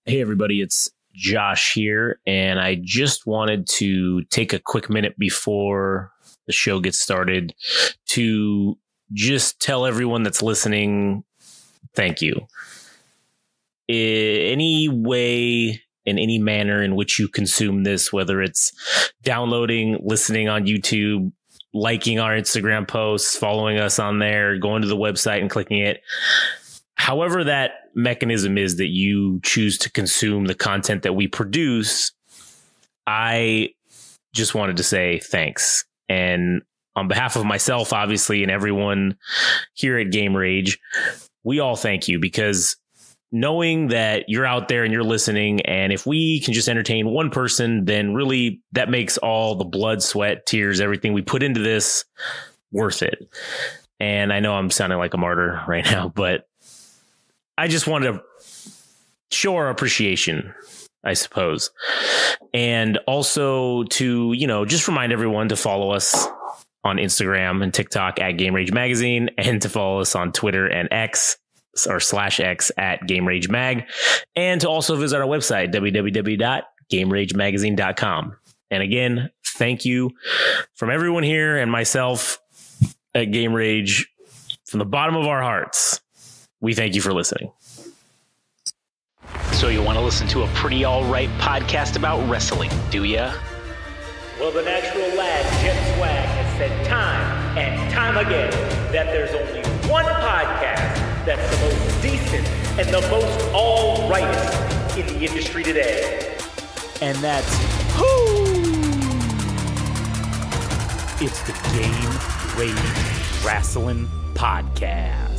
Hey, everybody, it's Josh here, and I just wanted to take a quick minute before the show gets started to just tell everyone that's listening, thank you. Any way, in any manner in which you consume this, whether it's downloading, listening on YouTube, liking our Instagram posts, following us on there, going to the website and clicking it, however that mechanism is that you choose to consume the content that we produce, I just wanted to say thanks. And on behalf of myself, obviously, and everyone here at Game Rage, we all thank you, because knowing that you're out there and you're listening, and if we can just entertain one person, then really that makes all the blood, sweat, tears, everything we put into this worth it. And I know I'm sounding like a martyr right now, but I just wanted to show our appreciation, I suppose. And also to, just remind everyone to follow us on Instagram and TikTok at Game Rage Magazine, and to follow us on Twitter and X or /X at Game Rage Mag, and to also visit our website, www.gameragemagazine.com. And again, thank you from everyone here and myself at Game Rage. From the bottom of our hearts, we thank you for listening. So you want to listen to a pretty all-right podcast about wrestling, do ya? Well, the natural lad, Jet Swag, has said time and time again that there's only one podcast that's the most decent and the most all-rightest in the industry today. And that's who? It's the Game Rage Wrasslin Podcast.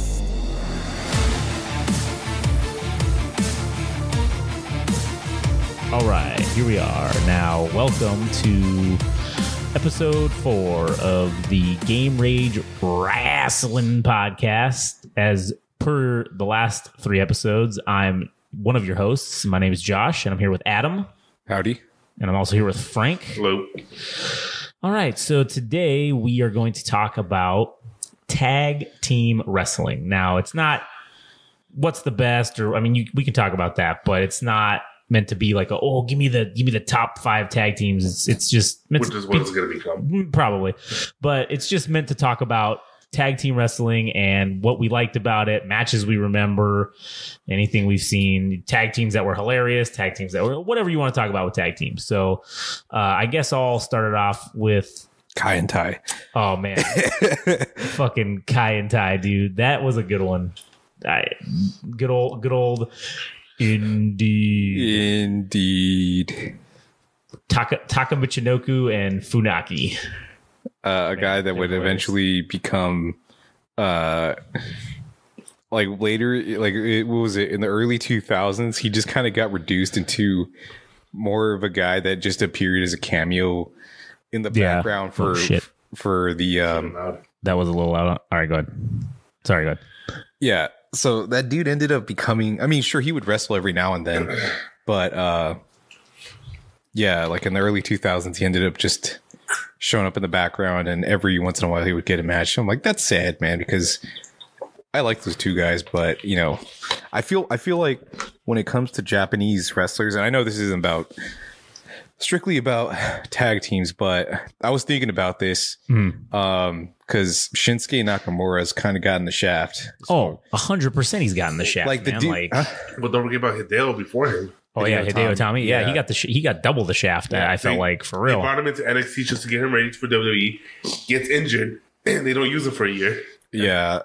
All right, here we are. Now, welcome to episode 4 of the Game Rage Wrasslin Podcast. As per the last 3 episodes, I'm one of your hosts. My name is Josh, and I'm here with Adam. Howdy. And I'm also here with Frank. Hello. All right, so today we are going to talk about tag team wrestling. Now, it's not what's the best, or we can talk about that, but it's not meant to be like, give me the top 5 tag teams. It's just which is what it's going to become, probably, but it's just meant to talk about tag team wrestling and what we liked about it, matches we remember, anything we've seen, tag teams that were hilarious, tag teams that were whatever you want to talk about with tag teams. So I guess I'll start it off with Kai and Tai. Oh man, fucking Kai and Tai, dude, that was a good one. Good old. Indeed. Taka Michinoku and Funaki. A guy that would eventually become later, what was it, in the early 2000s, he just kind of got reduced into more of a guy that just appeared as a cameo in the background for the that was a little loud. All right, go ahead. Sorry, go ahead. Yeah. So that dude ended up becoming, sure, he would wrestle every now and then, but like in the early 2000s, he ended up just showing up in the background, and every once in a while he would get a match. I'm like, that's sad, man, because I like those two guys, but I feel like when it comes to Japanese wrestlers, and I know this isn't strictly about tag teams, but I was thinking about this because Shinsuke Nakamura has kind of gotten the shaft. 100% he's gotten the shaft. Like the dude, but don't forget about Hideo before him. Oh yeah, Hideo Itami. Yeah, he got double the shaft. I felt like, for real. They brought him into NXT just to get him ready for WWE. Gets injured, and they don't use him for a year. Yeah.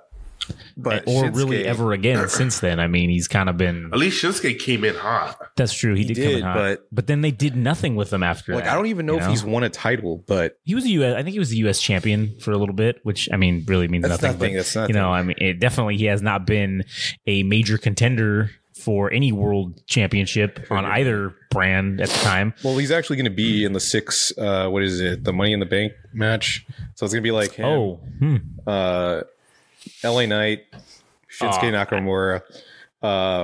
But or Shinsuke, really ever again since then. He's kind of been. At least Shinsuke came in hot. That's true. He did come in hot. But then they did nothing with him after that. I don't even know if he's won a title, but he was I think he was the U.S. champion for a little bit, which really means nothing. That's nothing. It definitely he has not been a major contender for any world championship on either brand at the time. Well, he's actually going to be in the 6. What is it? The Money in the Bank match. So it's going to be like him. LA Knight, Shinsuke Nakamura.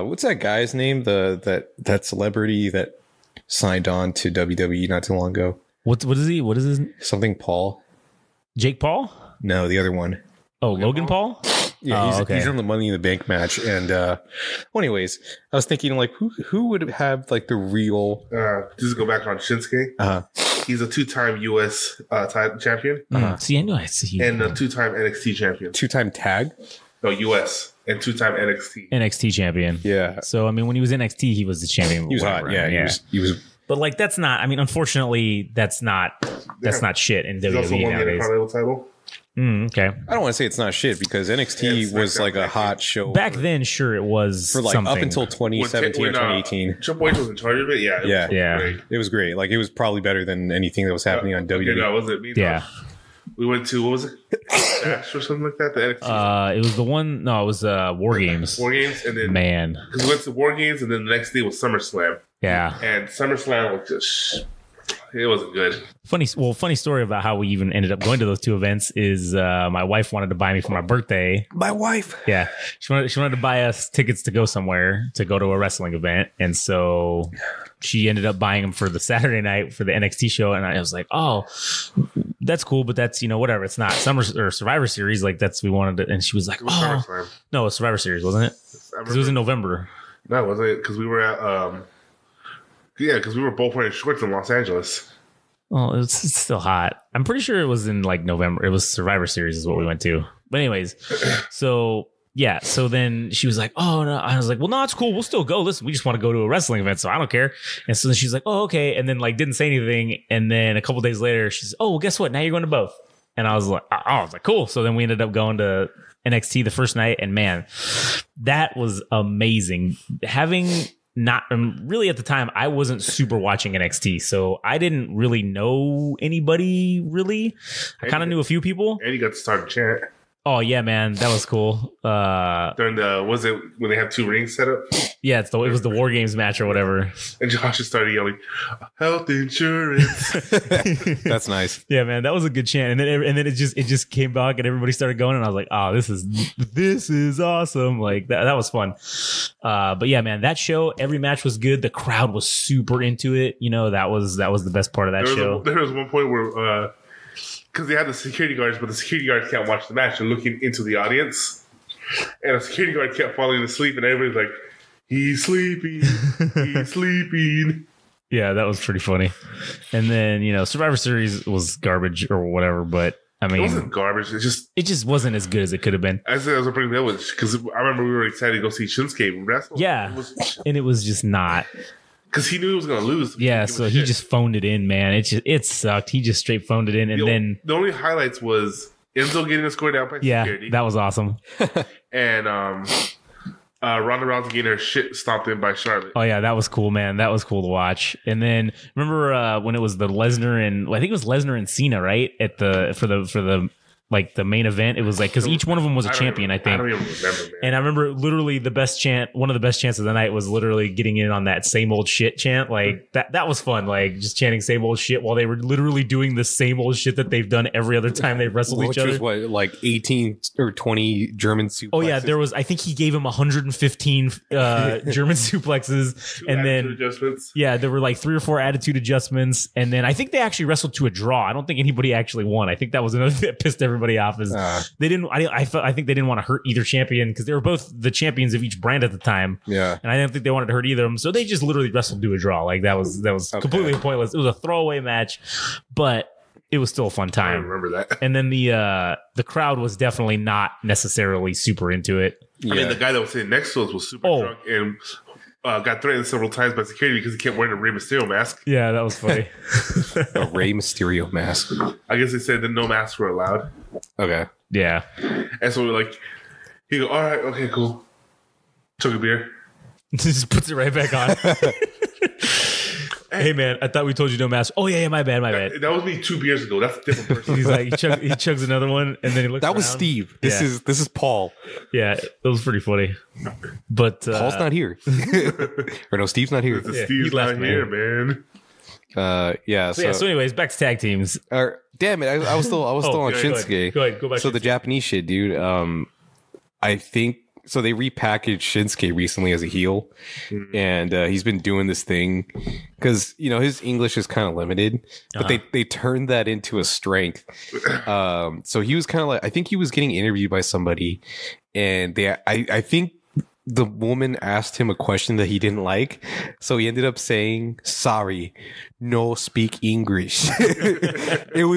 What's that guy's name? That celebrity that signed on to WWE not too long ago. What is he? What is his? Something Paul. Jake Paul? No, the other one. Oh, Logan Paul? Yeah, he's in the Money in the Bank match. And well, anyways, I was thinking like who would have like the real just to go back on Shinsuke. He's a 2-time US title champion. See, I know I see. And a 2-time NXT champion. 2-time tag? No, US and 2-time NXT champion. Yeah. So I mean, when he was NXT, he was the champion. He was hot. Yeah, he was. But like, that's not. I mean, unfortunately, that's not shit in WWE also won the nowadays. Intercontinental title. Okay. I don't want to say it's not shit because NXT was like a hot show back then. Sure, it was for like something. up until 2017 or 2018. Triple H was in charge of it. Yeah, It was great. Like it was probably better than anything that was happening on WWE. No, was it me? Yeah. We went to, what was it? Dash or something like that? The NXT. It was the one. No, it was War Games. War Games, and then man, because we went to War Games, and then the next day was SummerSlam. Yeah, and SummerSlam was just. It wasn't good. Funny story about how we even ended up going to those two events is my wife wanted to buy me for my birthday. My wife? Yeah. She wanted to buy us tickets to go somewhere, to go to a wrestling event. And so she ended up buying them for the Saturday night for the NXT show. And I was like, oh, that's cool. But that's, whatever. It's not Summer or Survivor Series. Like that's, we wanted to. And she was like, oh, no, it was Survivor Series, wasn't it? Because it was in November. No, wasn't it? Because we were at, because we were both wearing shorts in Los Angeles. Oh, it's still hot. I'm pretty sure it was in like November. It was Survivor Series is what we went to. But anyways, so yeah. So then she was like, oh, no. I was like, well, no, it's cool. We'll still go. Listen, we just want to go to a wrestling event, so I don't care. And so then she's like, oh, okay. And then like didn't say anything. And then a couple days later, she's, oh, well, guess what? Now you're going to both. And I was like, cool. So then we ended up going to NXT the first night. And man, that was amazing. Having... Not really at the time, I wasn't super watching NXT, so I didn't really know anybody really. I kind of knew a few people. And you got to start a chant. Oh yeah, man, that was cool. During was it when they had 2 rings set up? Yeah, it was the War Games match or whatever. And Josh just started yelling, "Health insurance." That's nice. Yeah, man, that was a good chant. And then it just came back and everybody started going, and I was like, oh, this is awesome. Like that was fun. But yeah, man, that show, every match was good. The crowd was super into it. That was the best part of that show. There was one point where because they had the security guards, but the security guards can't watch the match. They're looking into the audience. And a security guard kept falling asleep, and everybody's like, he's sleeping, he's sleeping. Yeah, that was pretty funny. And then, Survivor Series was garbage or whatever, but I mean... It wasn't garbage. It just wasn't as good as it could have been. I said I was pretty good because I remember we were excited to go see Shinsuke wrestle. Yeah, and it was just not... Because he knew he was going to lose. Yeah, so he just phoned it in, man. It sucked. He just straight phoned it in, and then the only highlights was Enzo getting a score down by security. That was awesome. And Ronda Rousey getting her shit stomped in by Charlotte. Oh yeah, that was cool, man. That was cool to watch. And then remember when it was the Lesnar and I think it was Lesnar and Cena, right? For the like the main event, it was like because each one of them was a champion, I think. I don't even remember, man. And I remember literally one of the best chants of the night was literally getting in on that same old shit chant. Like that was fun. Like just chanting same old shit while they were literally doing the same old shit that they've done every other time they've wrestled each other. Which was like 18 or 20 German suplexes. Oh yeah, I think he gave him 115 German suplexes, and then adjustments. Yeah, there were like 3 or 4 attitude adjustments, and then I think they actually wrestled to a draw. I don't think anybody actually won. I think that was another thing that pissed everybody off is they didn't. I think they didn't want to hurt either champion because they were both the champions of each brand at the time. Yeah, and I didn't think they wanted to hurt either of them, so they just literally wrestled to a draw. Like that was completely pointless. It was a throwaway match, but it was still a fun time. I remember that. And then the crowd was definitely not necessarily super into it. I mean, the guy that was sitting next to us was super drunk and got threatened several times by security because he kept wearing a Rey Mysterio mask. Yeah, that was funny. A Rey Mysterio mask. I guess they said that no masks were allowed. Okay. Yeah. And so we're like, he go, all right, okay, cool. Took a beer. Just puts it right back on. Hey man, I thought we told you no mask. Oh yeah, my bad. That was me 2 beers ago. That's a different person. He's like, he chugs another one, and then he looks. That around. Was Steve. This is Paul. Yeah, it was pretty funny. But Paul's not here. Or no, Steve's not here. Steve's not here, man. Yeah. So anyways, back to tag teams. Damn it, I was still on Shinsuke. Go ahead. Go back. So the Japanese shit, dude. I think. So they repackaged Shinsuke recently as a heel, and he's been doing this thing because his English is kind of limited, but they turned that into a strength. So he was kind of like, I think he was getting interviewed by somebody, and I think the woman asked him a question that he didn't like, so he ended up saying, "Sorry, no speak English." It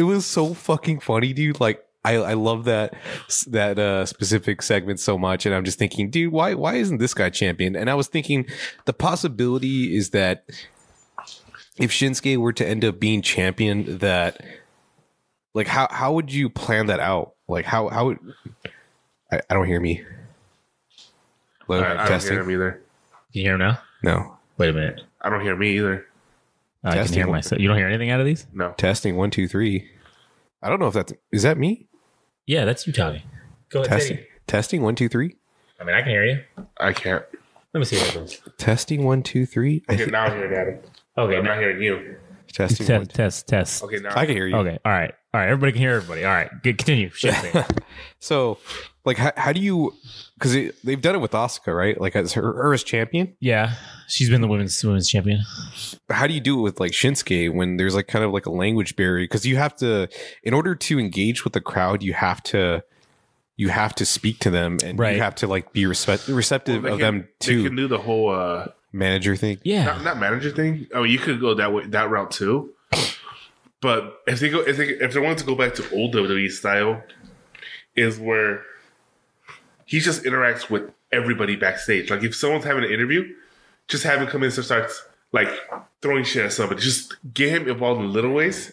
was so fucking funny, dude. Like, I love that specific segment so much, and I'm just thinking, dude, why isn't this guy champion? And I was thinking the possibility is that if Shinsuke were to end up being champion, that like how would you plan that out? Like how would I don't hear me. Hello, I don't hear him either. Can you hear him now? No. Wait a minute. I don't hear me either. I can hear myself. You don't hear anything out of these? No. Testing 1 2 3. I don't know if is that me? Yeah, that's you talking. Go ahead. Testing 1 2 3. I mean, I can hear you. I can't. Let me see what happens. Testing 1 2 3. Okay, now I'm hearing Adam. Okay, I'm not hearing you. Testing test. Okay, now I can hear you. Okay, all right. Everybody can hear everybody. All right, continue. So, like, how do you? Because they've done it with Asuka, right? Like, as her as champion. Yeah, she's been the women's champion. How do you do it with like Shinsuke when there's like kind of like a language barrier? Because you have to, in order to engage with the crowd, you have to speak to them, and right. you have to like be receptive of them too. They can do the whole manager thing. Yeah, not manager thing. Oh, you could go that route too. But if they want to go back to old WWE style, is where he just interacts with everybody backstage. Like if someone's having an interview, just have him come in and starts like throwing shit at somebody. Just get him involved in little ways.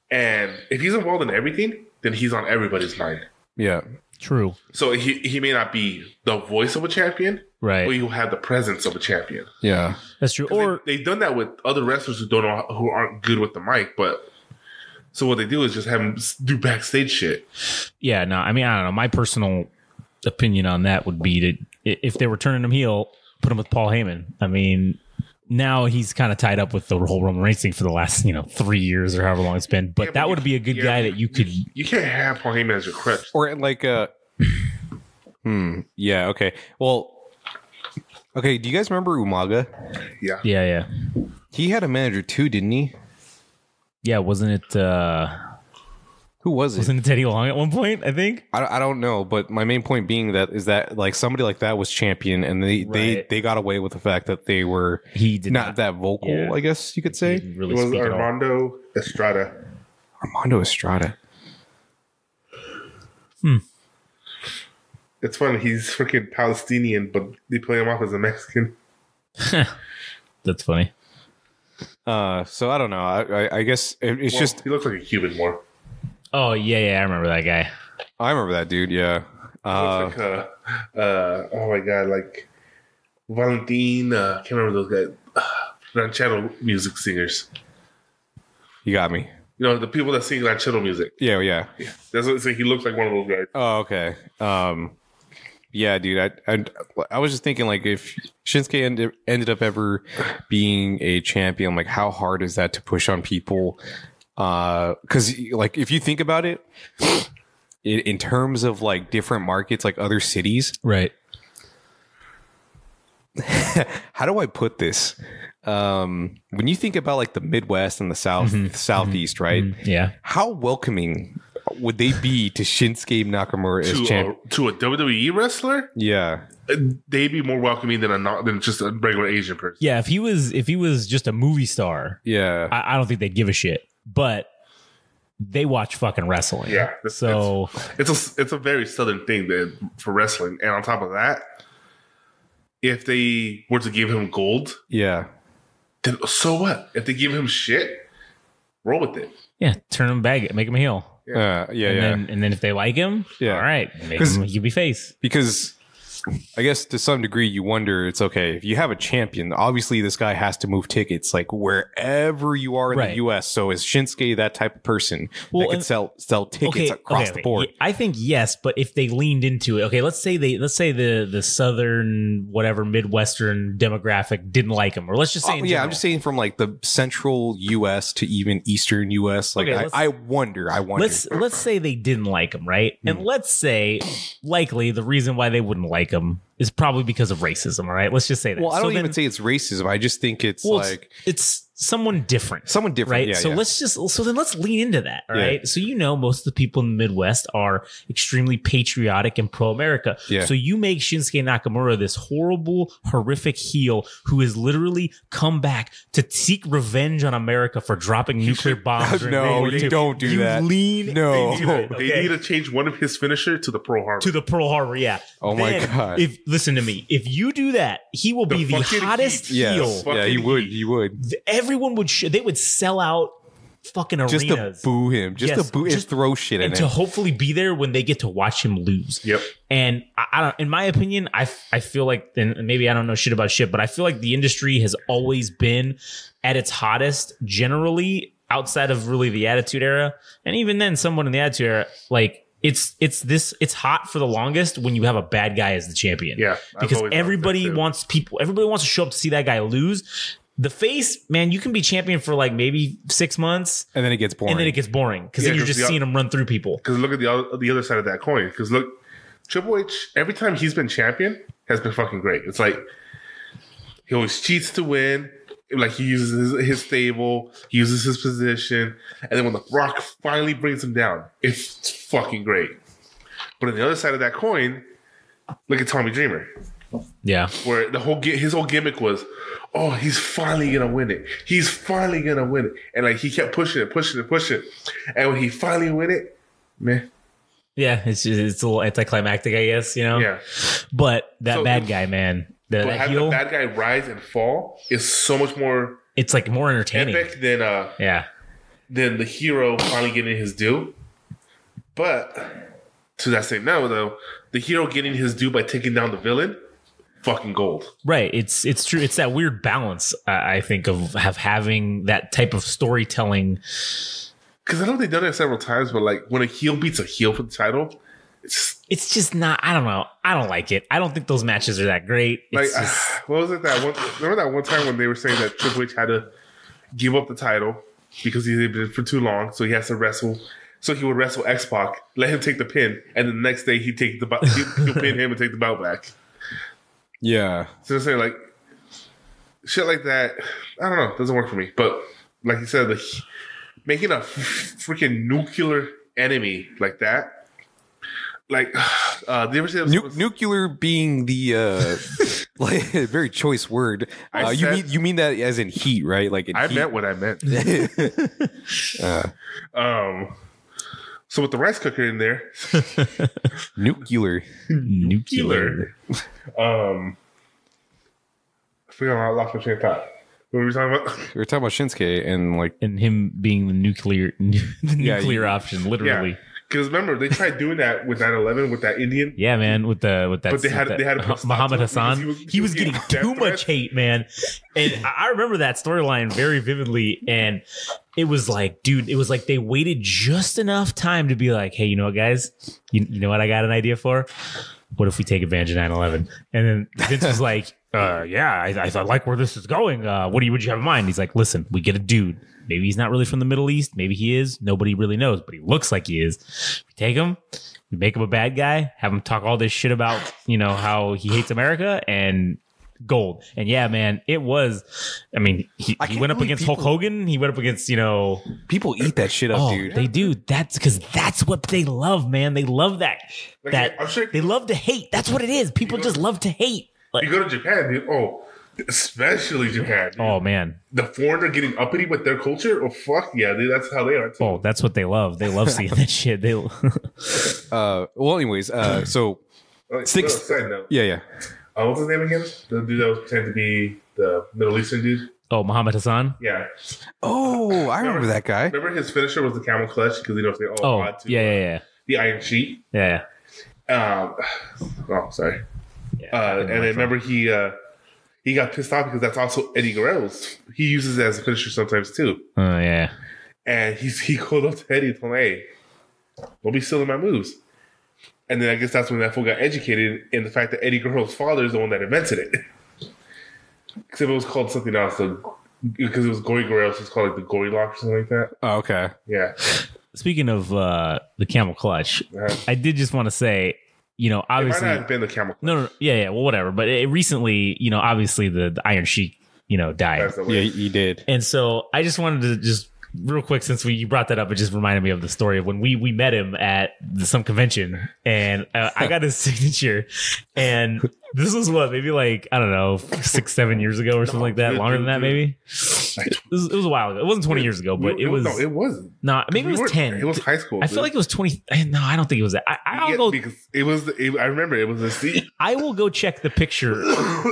And if he's involved in everything, then he's on everybody's mind. Yeah. True. So he may not be the voice of a champion, right? But he'll have the presence of a champion. Yeah, that's true. Or they've done that with other wrestlers who aren't good with the mic. But so what they do is just have them do backstage shit. Yeah, no, I mean I don't know. My personal opinion on that would be that if they were turning him heel, put him with Paul Heyman. I mean, now he's kind of tied up with the whole Roman Reigns thing for the last 3 years or however long it's been. But that would be a good guy that you could. You can't have Paul Heyman as your crutch, or like yeah. Okay. Well. Okay. Do you guys remember Umaga? Yeah. He had a manager too, didn't he? Yeah. Wasn't it? Who was it? Wasn't it Teddy Long at one point? I think. I don't know, but my main point being that like somebody like that was champion, and they got away with the fact that they were not that vocal. Yeah. I guess you could say really it was Armando Estrada. Armando Estrada. It's funny. He's freaking Palestinian, but they play him off as a Mexican. That's funny. So I don't know. I guess it's just he looks like a Cuban more. Oh yeah, I remember that guy. I remember that dude. Yeah. Looks like oh my god, like Valentin. Can't remember those guys. Ranchero music singers. You got me. The people that sing ranchero music. Yeah. That's what he looks like one of those guys. Oh, okay. Yeah, dude. I was just thinking, like, if Shinsuke ended up ever being a champion, like, how hard is that to push on people? Because, like, if you think about it, in terms of like different markets, like other cities, right? How do I put this? When you think about like the Midwest and the Southeast, right? Yeah. How welcoming would they be to Shinsuke Nakamura as champion? To a WWE wrestler? Yeah. They'd be more welcoming than just a regular Asian person. Yeah, if he was just a movie star, yeah, I don't think they'd give a shit. But they watch fucking wrestling. Yeah. So it's a very southern thing for wrestling. And on top of that, if they were to give him gold, yeah, then so what? If they give him shit, roll with it. Yeah, turn him back, make him a heel. And then if they like him, all right, make him you be face. Because I guess to some degree you wonder, it's okay if you have a champion, obviously this guy has to move tickets like wherever you are in the US. So is Shinsuke that type of person that could sell tickets across the board? I think yes, but if they leaned into it, okay, let's say the southern whatever Midwestern demographic didn't like him, or let's just say I'm just saying from like the central US to even eastern US. Like I wonder. Let's say they didn't like him, right? And let's say likely the reason why they wouldn't like him is probably because of racism. All right, let's just say that. Well, I don't even say it's racism. I just think it's someone different. Someone different, right? yeah, So yeah. let's lean into that. All Yeah. right. So most of the people in the Midwest are extremely patriotic and pro-America. Yeah. So you make Shinsuke Nakamura this horrible, horrific heel who has literally come back to seek revenge on America for dropping nuclear bombs. during No, World War you II. don't do You that. lean No. into it, They okay? need to change one of his finisher to the Pearl Harbor. To the Pearl Harbor, yeah. Oh my Then, God. If listen to me, if you do that, he will be the fucking hottest heat. Yes. heel. Yeah, he Fucking would. heat. He would. Everyone would they would sell out fucking Just arenas to boo him. Just Yes, to boo just- and throw shit and at to him. hopefully be there when they get to watch him lose. Yep. And I don't, in my opinion, I feel like, and maybe I don't know shit about shit, but I feel like the industry has always been at its hottest generally outside of really the Attitude Era. And even then, someone in the Attitude Era, like, it's hot for the longest when you have a bad guy as the champion. Yeah, I've because always everybody loved that too. wants to show up to see that guy lose. The face, man, you can be champion for like maybe 6 months, And then it gets boring. and then it gets boring because Yeah, then you're 'cause just the- seeing him run through people. Because look at the other side of that coin. Because look, Triple H, every time he's been champion, has been fucking great. It's like he always cheats to win. Like he uses his stable, he uses his position, and then when The Rock finally brings him down, it's fucking great. But on the other side of that coin, look at Tommy Dreamer, Yeah. where his whole gimmick was, oh, he's finally gonna win it. He's finally gonna win it, and like he kept pushing it, and when he finally win it, man. Yeah, it's a little anticlimactic, I guess, Yeah. But that So- bad guy, man, But that having heel, the bad guy rise and fall is so much more it's like more entertaining. epic Yeah, than the hero finally getting his due. But to that same note, though, the hero getting his due by taking down the villain, fucking gold. right. It's true. It's that weird balance, I think, of having that type of storytelling. Because I know they've done it several times, but like when a heel beats a heel for the title, It's just not. I don't know. I don't like it. I don't think those matches are that great. like It's just, what was it that one? Remember that one time when they were saying that Triple H had to give up the title because he had been for too long, so he has to wrestle. So he would wrestle X-Pac, let him take the pin, and the next day he'd take the he'll pin him and take the belt back. Yeah. So I'm saying, like, shit like that, I don't know, doesn't work for me. But like you said, making a freaking nuclear enemy like that, like, do you ever see that? Nuclear being the like a very choice word. You mean that as in heat, right? Like in I heat. meant what I meant. So with the rice cooker in there, nuclear. nuclear. I forgot I lost my train of thought. What were we talking about? We were talking about Shinsuke and like And him being the nuclear Yeah, option, literally. Yeah, because remember they tried doing that with 9/11 with that Indian. Yeah, man, with that. But they had to put a stop Muhammad to it because Hassan. he was getting getting too death much threats. hate, man. And I remember that storyline very vividly. And it was like, dude, it was like they waited just enough time to be like, hey, you know what, guys? You know what I got an idea for? What if we take advantage of 9/11? And then Vince was like, yeah, I like where this is going. What do you have in mind? He's like, listen, we get a dude. Maybe he's not really from the Middle East. Maybe he is. Nobody really knows, but he looks like he is. We take him, we make him a bad guy, have him talk all this shit about, how he hates America, and gold. And yeah, man, it was. I mean, he went up against Hulk Hogan. He went up against, people eat that shit up, dude. They do. That's because that's what they love, man. They love that. Like, I'm sure- They love to hate. That's what it is. People just love to hate. Like, You go to Japan, dude. Oh, especially Japan. Dude. oh man. The foreigner getting uppity with their culture. Oh fuck yeah, dude. That's how they are too. Oh, that's what they love. They love seeing that shit. They. Well, anyways, so Like, six- Side note. yeah. What's his name again? The dude that was pretending to be the Middle Eastern dude. Oh, Muhammad Hassan. Yeah. Oh, I remember that guy. Remember his finisher was the camel clutch because they all Oh, had to yeah. the Iron Sheet. Yeah. Sorry. And then remember he got pissed off because that's also Eddie Guerrero's. He uses it as a finisher sometimes too. Oh yeah. And he called up to Eddie and told him, hey, don't be stealing my moves. And then I guess that's when that fool got educated in the fact that Eddie Guerrero's father is the one that invented it. Except it was called something else. Because it was Gory Guerrero, so it's called like the Gory Lock or something like that. Oh, okay. Yeah. Speaking of the camel clutch, Uh-huh. I did just want to say, It might obviously. not have been the camel clutch. No, yeah, well, whatever. But recently, obviously the Iron Sheik died. That's the Yeah, way. he did. And so I just wanted to just real quick, since you brought that up, it just reminded me of the story of when we met him at some convention, and I got his signature, and this was maybe like, I don't know, 6-7 years ago or something like that, longer than that maybe. It was a while ago. It wasn't 20 years ago, but it was. No, it wasn't. No, maybe it was 10. It was high school. I feel like it was 20. No, I don't think it was that. I'll go because it was. I remember it was a seat. I will go check the picture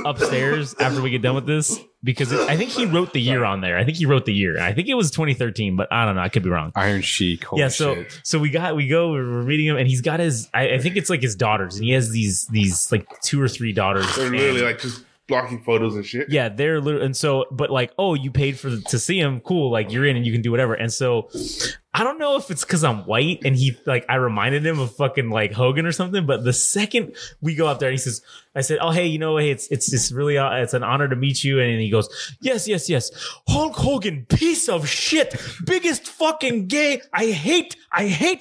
upstairs after we get done with this, because I think he wrote the year on there. I think he wrote the year. I think it was 2013, but I don't know. I could be wrong. Iron Sheik. Holy Yeah, shit. so we're meeting him, and he's got his. I think it's like his daughters, and he has these like 2 or 3 daughters. They're literally like just blocking photos and shit. Yeah, they're literally, and so, but like, oh, you paid to see him, cool, like you're in and you can do whatever. And so I don't know if it's because I'm white and he like, I reminded him of fucking like Hogan or something, but the second we go up there and he says, I said, oh, hey, hey, it's really, it's an honor to meet you. And he goes, yes. Hulk Hogan, piece of shit, biggest fucking gay. I hate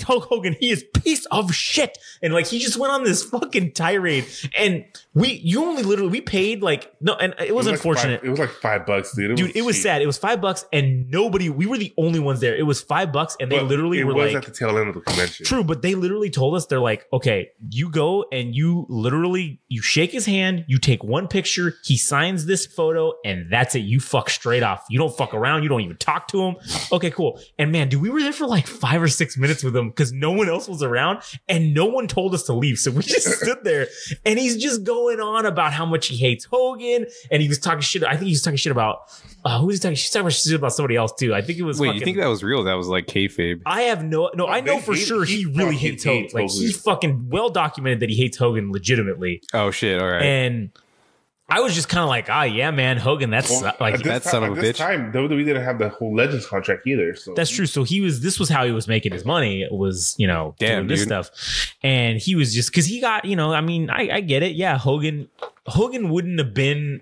Hulk Hogan. He is piece of shit. And like, he just went on this fucking tirade, and we paid like, no, and it was unfortunate. It was like $5, dude. Dude, it was sad. It was $5, and we were the only ones there. It was $5, and they literally were like, it was at the tail end of the convention. True, but they literally told us, they're like, okay, you go and you shake his hand, you take one picture, he signs this photo, and that's it. You fuck straight off. You don't fuck around. You don't even talk to him. Okay, cool. And man, dude, we were there for like 5 or 6 minutes with him because no one else was around and no one told us to leave. So we just stood there, and he's just going on about how much he hates Hogan, and he was talking shit. I think he was talking shit about who was he talking? She's talking shit about somebody else too. I think it was. Wait, you think that was real? That was like kayfabe. I have no. I know for sure he really hates Hogan. Like, he fucking well documented that he hates Hogan legitimately. Oh shit! All right. And I was just kind of like, yeah, man, Hogan. That's like that son of a bitch. At this time, WWE didn't have the whole Legends contract either. So that's true. So this was how he was making his money. It was, doing this stuff, and he was just because he got, I mean, I get it. Yeah, Hogan wouldn't have been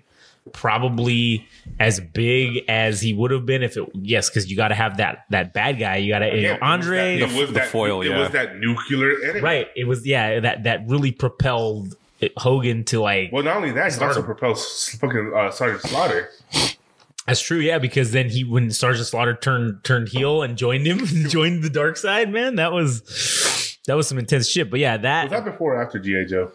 probably as big as he would have been if it because you got to have that bad guy. You got to Andre, the foil. It was that nuclear enemy. Right. It was that really propelled Hogan to like. Well, not only that, he also propelled fucking Sergeant Slaughter. That's true, yeah, because then when Sergeant Slaughter turned heel and joined him, joined the dark side, man, that was some intense shit. But yeah, was that before or after G.I. Joe?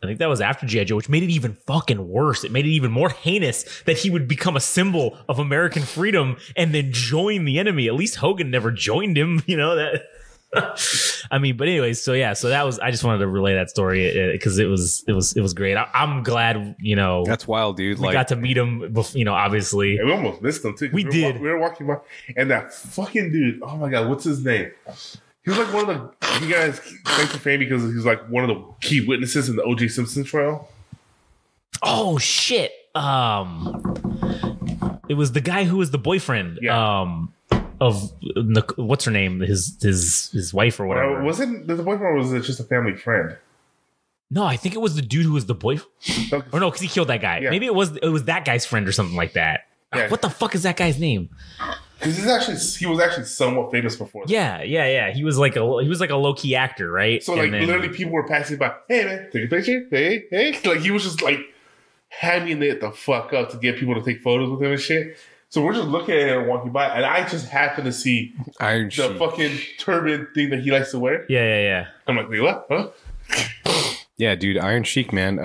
I think that was after G.I. Joe, which made it even fucking worse. It made it even more heinous that he would become a symbol of American freedom and then join the enemy. At least Hogan never joined him, that. I mean, but anyways, so that was. I just wanted to relay that story because it was great. I'm glad, That's wild, dude. We got to meet him, obviously. And we almost missed him too. We did. We were walking by, and that fucking dude. Oh my god, what's his name? He was like one of the. He got his claim to fame because he was like one of the key witnesses in the O.J. Simpson trial. Oh shit! It was the guy who was the boyfriend. Yeah. Of what's her name? His wife or whatever. Was it the boyfriend, or was it just a family friend? No, I think it was the dude who was the boyfriend. Or no, because he killed that guy. Yeah. Maybe it was that guy's friend or something like that. Yeah. What the fuck is that guy's name? Because he was actually somewhat famous before. Yeah. He was like a low key actor, right? So literally people were passing by. Hey man, take a picture. Hey. Like he was just like hamming it the fuck up to get people to take photos with him and shit. So we're just looking at him and walking by, and I just happen to see the fucking turban thing that he likes to wear. Yeah. I'm like, wait, what? Huh? Yeah, dude, Iron Sheik, man.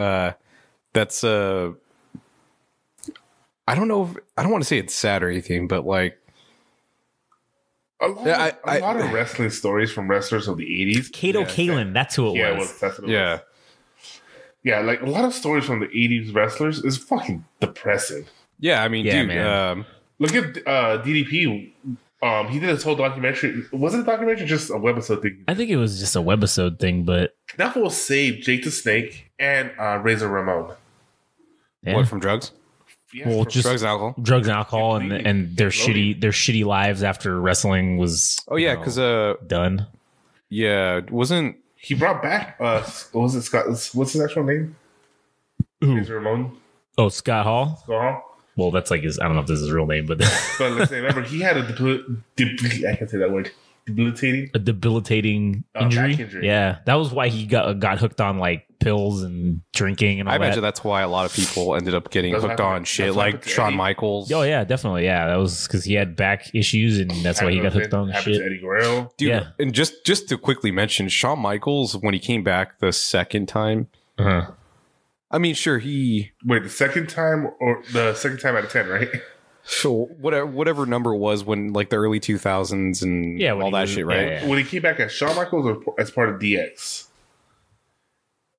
That's I don't know. I don't want to say it's sad or anything, but like a lot of wrestling stories from wrestlers of the 80s. Kato Kalin, that's who it was. That's what it was. Yeah, like a lot of stories from the 80s wrestlers is fucking depressing. Yeah, I mean, dude, man. Look at DDP. He did this whole documentary. Was it a documentary or just a webisode thing? I think it was just a webisode thing, but that fool saved Jake the Snake and Razor Ramon. Yeah. What, from drugs? Yeah, well, just drugs and alcohol. Drugs and alcohol, and their shitty lives after wrestling was. Oh yeah, because done. Yeah, wasn't he brought back? What was it? Scott? What's his actual name? Razor Ramon. Oh, Scott Hall. Scott Hall. Well, that's like his. I don't know if this is his real name, but listen, remember he had I can say that word. Debilitating injury. Back injury. Yeah, that was why he got hooked on like pills and drinking and all I that. imagine that's why a lot of people ended up getting That's hooked what on happened- shit that's what like happened to Shawn Eddie. Michaels. Oh yeah, definitely. Yeah, that was because he had back issues, and that's why he got hooked on Happened to shit. Eddie Guerrero. Dude, Yeah. and just to quickly mention, Shawn Michaels, when he came back the second time, Uh-huh. I mean, sure, he Wait, the second time or the second time out of 10, right? so whatever number it was when like the early 2000s and Yeah, when all he that was- shit, right? yeah. When he came back as Shawn Michaels or as part of DX?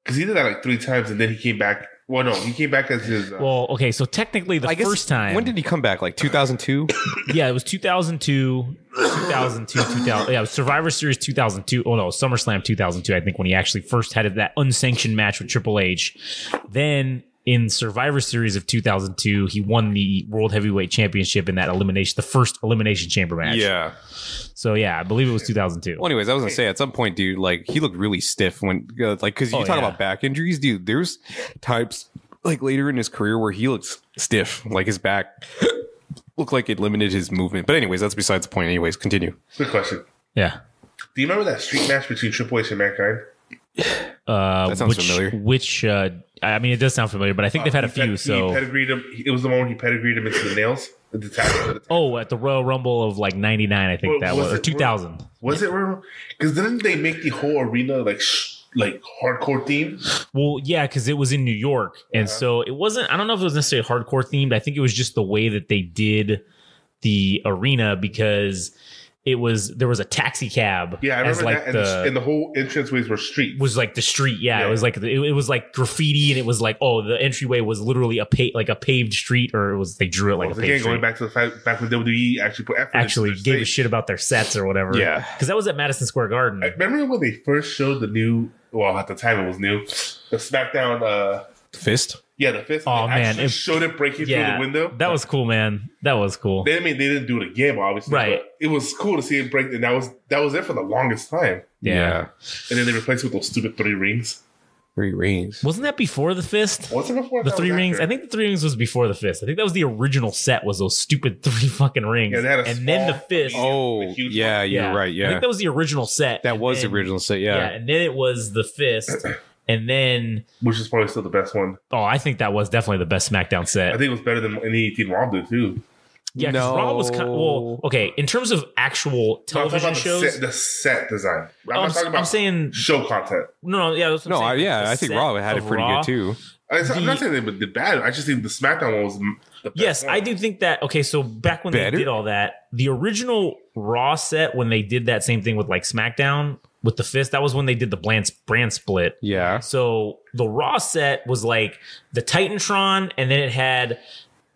Because he did that like 3 times and then he came back. Well, no, he came back as his. Well, okay, so technically the I guess, first time. when did he come back? Like 2002? Yeah, it was 2002, 2000. Yeah, it was Survivor Series 2002. Oh no, SummerSlam 2002. I think when he actually first had that unsanctioned match with Triple H. Then in Survivor Series of 2002, he won the World Heavyweight Championship in that the first Elimination Chamber match. Yeah. So yeah, I believe it was 2002. Well, anyways, I was gonna say at some point, dude, like he looked really stiff when, like, because you Oh, talk yeah. about back injuries, dude. There's types like later in his career where he looks stiff, like his back looked like it limited his movement. But anyways, that's besides the point. Anyways, continue. Good question. Yeah. Do you remember that street match between Triple H and Mankind? That sounds familiar. Which I mean, it does sound familiar, but I think they've had a few. He So pedigreed him. It was the one where he pedigreed him into the nails. The tackle. oh, at the Royal Rumble of like '99, I think Well, that was, or it- 2000. Was it? Because didn't they make the whole arena like hardcore theme? Well, yeah, because it was in New York, and so it wasn't. I don't know if it was necessarily hardcore themed. I think it was just the way that they did the arena, because there was a taxi cab. Yeah, I as remember like that. And the whole entranceways were streets. was like the street. Yeah, Yeah. it was like it was like graffiti, and it was like, oh, the entryway was literally a paved street, or it was they drew it like a Once paved again, street. going back to the fact back when WWE actually put effort Actually into gave their a stage. shit about their sets or whatever. Yeah. because that was at Madison Square Garden. I remember when they first showed the new. Well, at the time it was new. The SmackDown. Fist. Yeah, the fist. Oh, They man, actually showed it breaking through the window. That was cool, man. That was cool. They didn't do it again, obviously. Right. But it was cool to see it break, and that was it for the longest time. Yeah. And then they replaced it with those stupid 3 rings. 3 rings. Wasn't that before the fist? What's it before? The That 3 was rings. after. I think the 3 rings was before the fist. I think that was the original set. Was those stupid 3 fucking rings, Yeah, they had a and then the small, fist. Oh, The huge yeah, one. you're right. I Yeah. think that was the original set. That and was the then- original set. Yeah, Yeah. and then it was the fist, and then Which is probably still the best one. I think that was definitely the best SmackDown I set. think it was better than any 18 Raw did too. Yeah, because Raw was okay in terms of actual No, I'm talking television about shows. the set design. I'm I'm not talking about saying show content. no, yeah, that's what I'm No, saying. I The think set Raw had it of pretty Raw- good too. I'm not saying they did bad. I just think the SmackDown one was the best Yes, one. I do think that. Okay, so back when Better? they did all that, the original Raw set, when they did that same thing with like SmackDown with the fist, that was when they did the brand split. Yeah. So the Raw set was like the Titantron, and then it had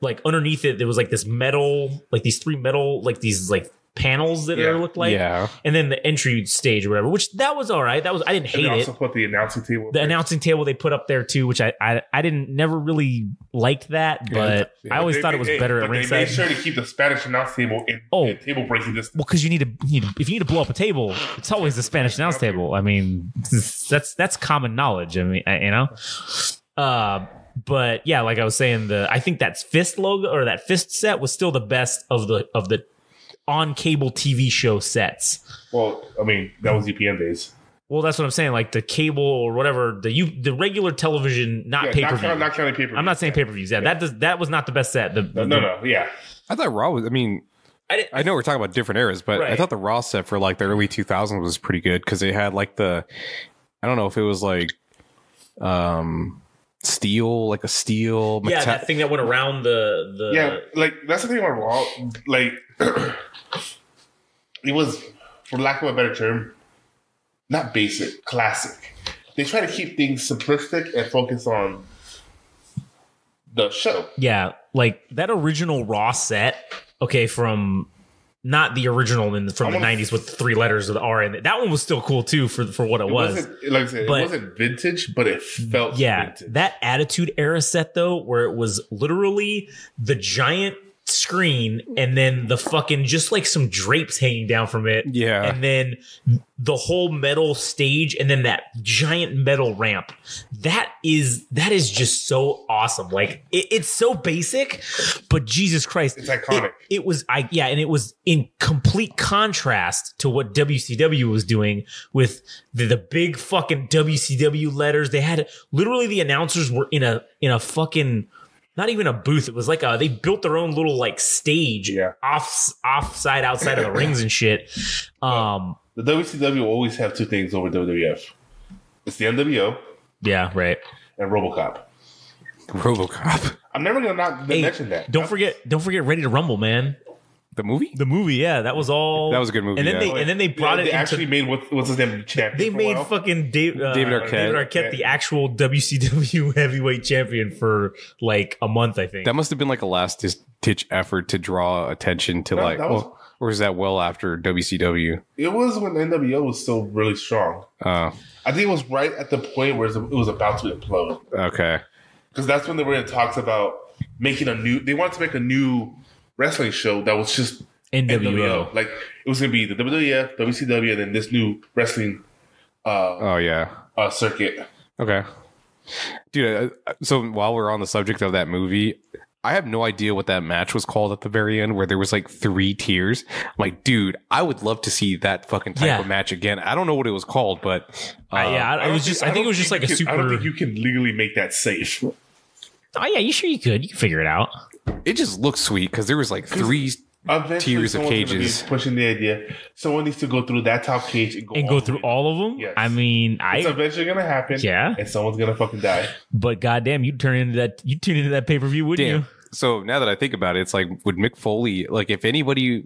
like underneath it there was like this metal, like these 3 metal, like these like panels that Yeah. it looked like. Yeah. And then the entry stage or whatever, which that was all right. That was I didn't And they hate also it. put the announcing table. The announcing table they put up there too, which I didn't never really liked that, but Yeah. I always thought it was better at They ringside. made sure to keep the Spanish announce table in table breaking distance. Well, because you need to, if you need to blow up a table, it's always the Spanish announce table. I mean, that's common knowledge. I mean, you know. But yeah, like I was saying, I think that fist logo or that fist set was still the best of the on cable TV show sets. Well, I mean, that was UPN days. Well, that's what I'm saying. Like the cable or whatever, the regular television, not Yeah, pay per view. not counting pay-per-view. I'm not saying pay per views. Yeah, that was not the best set. No, yeah. I thought Raw was, I mean, I know we're talking about different eras, but I Right. thought the Raw set for like the early 2000s was pretty good because they had like I don't know if it was like steel, like a steel. Yeah, that thing that went around the Yeah, like that's the thing about Raw. Like it was, for lack of a better term, not basic, classic. They try to keep things simplistic and focus on the show. Yeah, like that original Raw set. Okay, from not the original from the '90s with the 3 letters of the R in it. That one was still cool too for what it was. Wasn't, like I said, But- it wasn't vintage, but it felt Yeah, vintage. that Attitude Era set though, where it was literally the giant screen and then the fucking just like some drapes hanging down from it. Yeah. And then the whole metal stage and then that giant metal ramp. That is just so awesome. Like it's so basic, but Jesus Christ. It's iconic. It was and it was in complete contrast to what WCW was doing with the big fucking WCW letters. They had literally the announcers were in a fucking not even a booth. It was like they built their own little like stage outside of the rings and shit. The WCW will always have two things over WWF. It's the NWO. Yeah, right. And RoboCop. I'm never gonna not mention that. Don't forget Ready to Rumble, man. The movie? The movie, yeah, that was all. That was a good movie. And then they brought it. They actually made what's his name champion. They made fucking David Arquette the actual WCW heavyweight champion for like a month, I think. That must have been like a last ditch effort to draw attention to or is that well after WCW? It was when NWO was still really strong. I think it was right at the point where it was about to implode. Okay. Because that's when they were in talks about making they wanted to make a new wrestling show that was just NWO. Like it was going to be the WWF, WCW, and then this new wrestling circuit. Okay. Dude, so while we're on the subject of that movie, I have no idea what that match was called at the very end where there was like 3 tiers. I'm like, dude, I would love to see that fucking type of match again. I don't know what it was called, but I think it was just like a super. I don't think you can legally make that safe. Oh yeah, you sure you could? You can figure it out. It just looks sweet because there was like 3 tiers of cages. Pushing the idea, someone needs to go through that top cage and go through all of them. Yes. I mean, it's eventually gonna happen. Yeah, and someone's gonna fucking die. But goddamn, you'd tune into that pay per view, wouldn't you? So now that I think about it, it's like, would Mick Foley, like, if anybody...